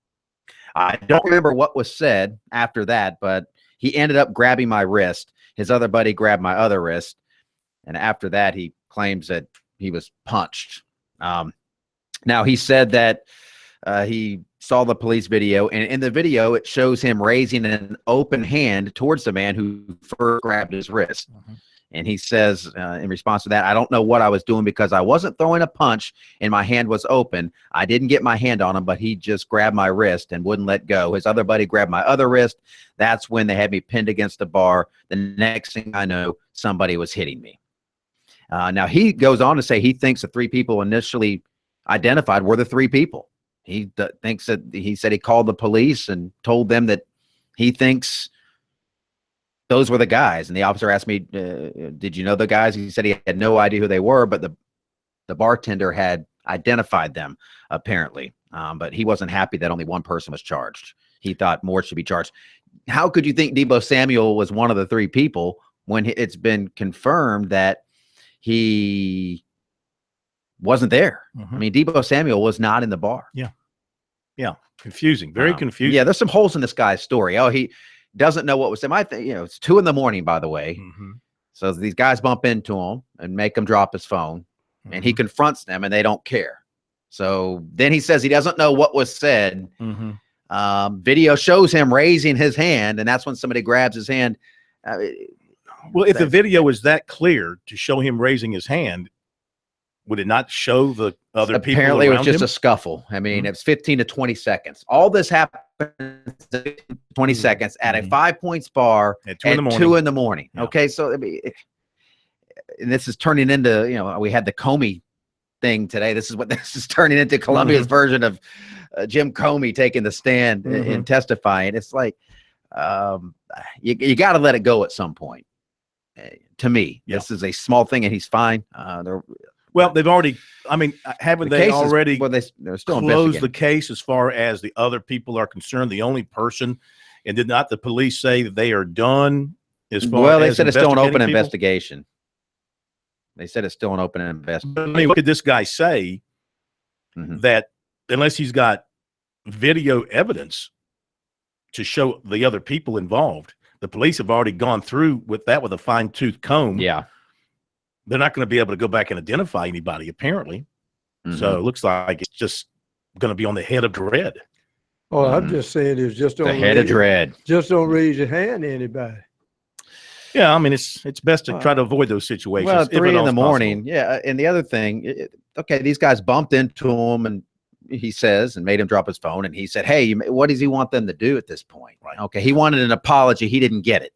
I don't remember what was said after that, but he ended up grabbing my wrist. His other buddy grabbed my other wrist. And after that, he claims that he was punched. Now, he said that he saw the police video, and in the video, it shows him raising an open hand towards the man who first grabbed his wrist. Mm-hmm. And he says, in response to that, I don't know what I was doing because I wasn't throwing a punch and my hand was open. I didn't get my hand on him, but he just grabbed my wrist and wouldn't let go. His other buddy grabbed my other wrist. That's when they had me pinned against the bar. The next thing I know, somebody was hitting me. Now, he goes on to say he thinks the 3 people initially identified were the 3 people. He thinks that he said he called the police and told them that he thinks those were the guys. And the officer asked me, did you know the guys? He said he had no idea who they were, but the bartender had identified them, apparently. But he wasn't happy that only one person was charged. He thought more should be charged. How could you think Deebo Samuel was one of the 3 people when it's been confirmed that he wasn't there? Mm-hmm. I mean, Deebo Samuel was not in the bar. Yeah. Confusing. Very confusing. Yeah, there's some holes in this guy's story. Oh, he doesn't know what was said. It's 2 a.m, by the way. Mm-hmm. So these guys bump into him and make him drop his phone, and he confronts them, and they don't care. So then he says he doesn't know what was said. Mm-hmm. Video shows him raising his hand, and that's when somebody grabs his hand. Well, if the video is that clear to show him raising his hand, would it not show the other people? Apparently, it was just a scuffle. I mean, It was 15 to 20 seconds. All this happened in 20 seconds at a 5 Points bar at 2 in the morning. Yeah. Okay, so I mean, and this is turning into, we had the Comey thing today. This is what this is turning into, Columbia's version of Jim Comey taking the stand and testifying. It's like you got to let it go at some point. To me, this is a small thing, and he's fine. Well, they've already, haven't they already they're still closed the case as far as the other people are concerned? The only person, and did not the police say that they are done as far as Well, they said it's still an open investigation. They said it's still an open investigation. I mean, what could this guy say that unless he's got video evidence to show the other people involved, the police have already gone through with that with a fine-tooth comb. Yeah. They're not going to be able to go back and identify anybody, apparently. So it looks like it's just going to be on the head of Dredd. Oh, I'm just saying it's just the head of Dredd. Just don't raise your hand to anybody. Yeah, I mean, it's best to try to avoid those situations. Well, 3 in the morning. Yeah, and the other thing, okay, these guys bumped into him, and he says, and made him drop his phone, and he said, hey, what does he want them to do at this point? Right. Okay, he wanted an apology. He didn't get it.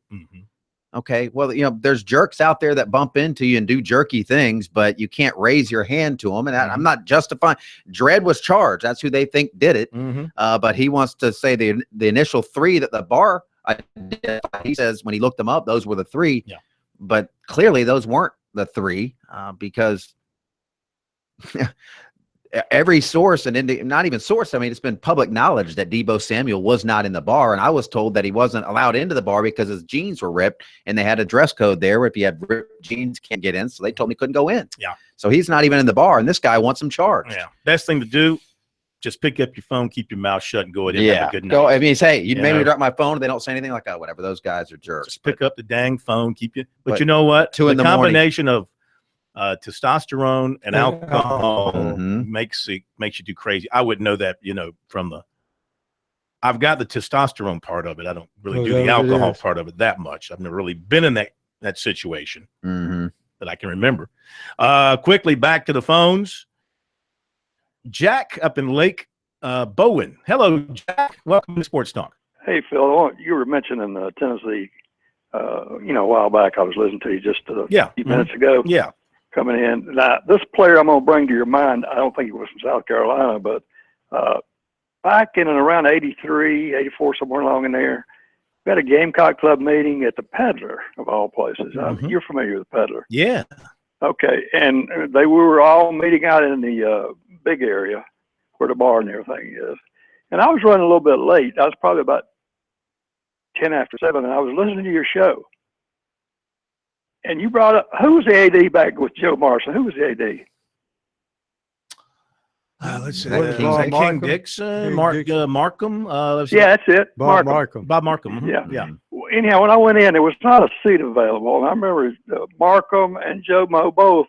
Okay, well, there's jerks out there that bump into you and do jerky things, but you can't raise your hand to them. And I'm not justifying. Dredd was charged. That's who they think did it. But he wants to say the initial 3 that the bar identified. He says when he looked them up, those were the 3. Yeah. But clearly those weren't the 3 because every source and not even source. I mean, it's been public knowledge that Deebo Samuel was not in the bar. And I was told that he wasn't allowed into the bar because his jeans were ripped and they had a dress code there where if you had ripped jeans, can't get in. So they told me he couldn't go in. Yeah. So he's not even in the bar and this guy wants him charged. Yeah. Best thing to do, just pick up your phone, keep your mouth shut and go ahead and have a good night. Go, I mean, hey, you made me drop my phone. They don't say anything like, oh, whatever. Those guys are jerks. Just pick up the dang phone, but you know what? 2 in the combination of testosterone and alcohol makes you do crazy. I wouldn't know that, I've got the testosterone part of it. I don't really do the alcohol part of it that much. I've never really been in that situation that I can remember. Quickly back to the phones. Jack up in Lake Bowen. Hello, Jack. Welcome to Sports Talk. Hey, Phil. You were mentioning Tennessee. A while back, I was listening to you just a few minutes ago. Yeah. Coming in. Now, this player I'm going to bring to your mind, I don't think he was from South Carolina, but back in and around 83, 84, somewhere along in there, we had a Gamecock Club meeting at the Peddler, of all places. You're familiar with the Peddler. Yeah. Okay. And we were all meeting out in the big area where the bar and everything is. And I was running a little bit late. I was probably about 10 after 7, and I was listening to your show. And you brought up, who was the AD back with Joe Marshall? Who was the AD? Let's see. King Dixon, Markham. That's it. Bob Markham. Bob Markham. Yeah. Well, anyhow, when I went in, there was not a seat available. And I remember Markham and Joe Mo both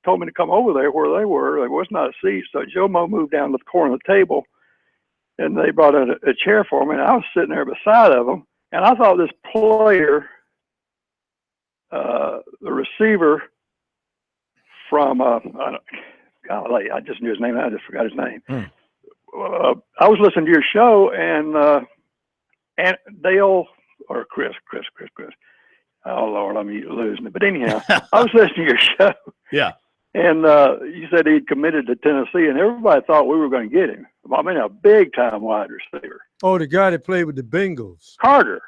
told me to come over there where they were. There was not a seat. So Joe Mo moved down to the corner of the table, and they brought in a chair for me. And I was sitting there beside of them. And I thought this player, the receiver from, golly, I just knew his name. I just forgot his name. I was listening to your show, and Dale or Chris. Oh Lord, I'm losing it. But anyhow, I was listening to your show. Yeah. And you said he'd committed to Tennessee, and everybody thought we were going to get him. I mean, a big time wide receiver. Oh, the guy that played with the Bengals. Carter.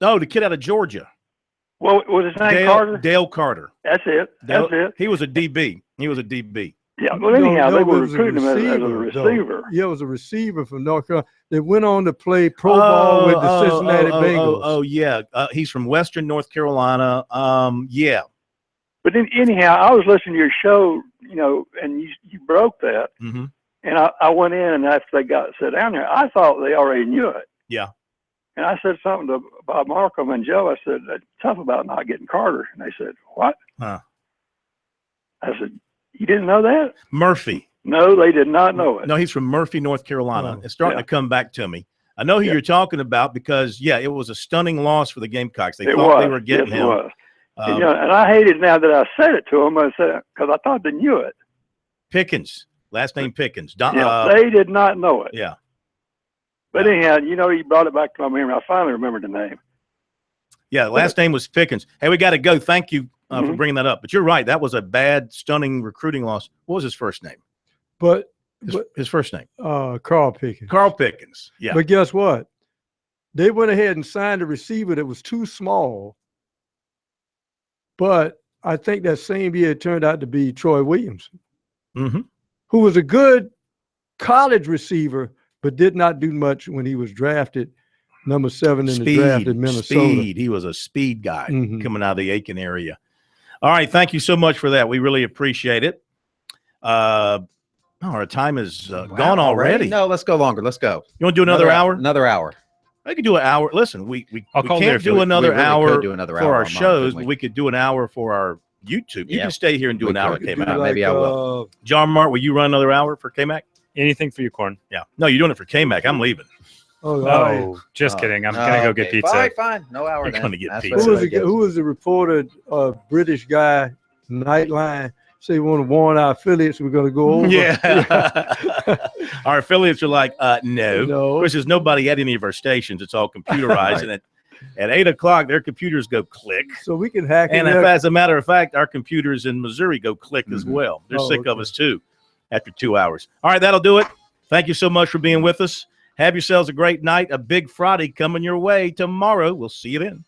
No, the kid out of Georgia. Well, was his name Carter? Dale Carter. That's it. That's it. He was a DB. Yeah, well, anyhow, they were recruiting him as a receiver. Yeah, it was a receiver from North Carolina. They went on to play pro ball with the Cincinnati Bengals. Oh, yeah. He's from Western North Carolina. Yeah. But then, anyhow, I was listening to your show, and you broke that. Mm-hmm. And I went in, and after they got sit down there, I thought they already knew it. Yeah. And I said something to Bob Markham and Joe. I said, it's tough about not getting Carter. And they said, what? Huh. I said, you didn't know that? Murphy. No, they did not know it. No, he's from Murphy, North Carolina. It's starting to come back to me. I know who you're talking about because, it was a stunning loss for the Gamecocks. They thought they were getting him. It was. And I hated now that I said it to them. I said, because I thought they knew it. Pickens. Last name Pickens. They did not know it. Yeah. But anyhow, you brought it back to my memory. I finally remembered the name. Yeah, last name was Pickens. Hey, we got to go. Thank you for bringing that up. But you're right. That was a bad, stunning recruiting loss. What was his first name? His first name? Carl Pickens. Carl Pickens. Yeah. But guess what? They went ahead and signed a receiver that was too small. But I think that same year it turned out to be Troy Williamson, who was a good college receiver, but did not do much when he was drafted number 7 in the draft in Minnesota. Speed. He was a speed guy coming out of the Aiken area. All right. Thank you so much for that. We really appreciate it. Our time is gone already. No, let's go longer. Let's go. You want to do another hour? Another hour. I could do an hour. Listen, we can't do another hour for our shows, but we could do an hour for our YouTube. You can stay here and do an hour, K-Mac. Maybe I will. John Mart, will you run another hour for K-Mac? Anything for you, Corn. Yeah. No, you're doing it for K-Mac. I'm leaving. Oh, just kidding. I'm going to go get pizza. Fine. No hour. You're going to get pizza. Who was the reported British guy, Nightline, say we want to warn our affiliates we're going to go over? Yeah. Our affiliates are like, no. Of course, there's nobody at any of our stations. It's all computerized. And at 8 o'clock, their computers go click. So we can hack it. And as a matter of fact, our computers in Missouri go click as well. They're sick of us, too, after 2 hours. All right, that'll do it. Thank you so much for being with us. Have yourselves a great night. A big Friday coming your way tomorrow. We'll see you then.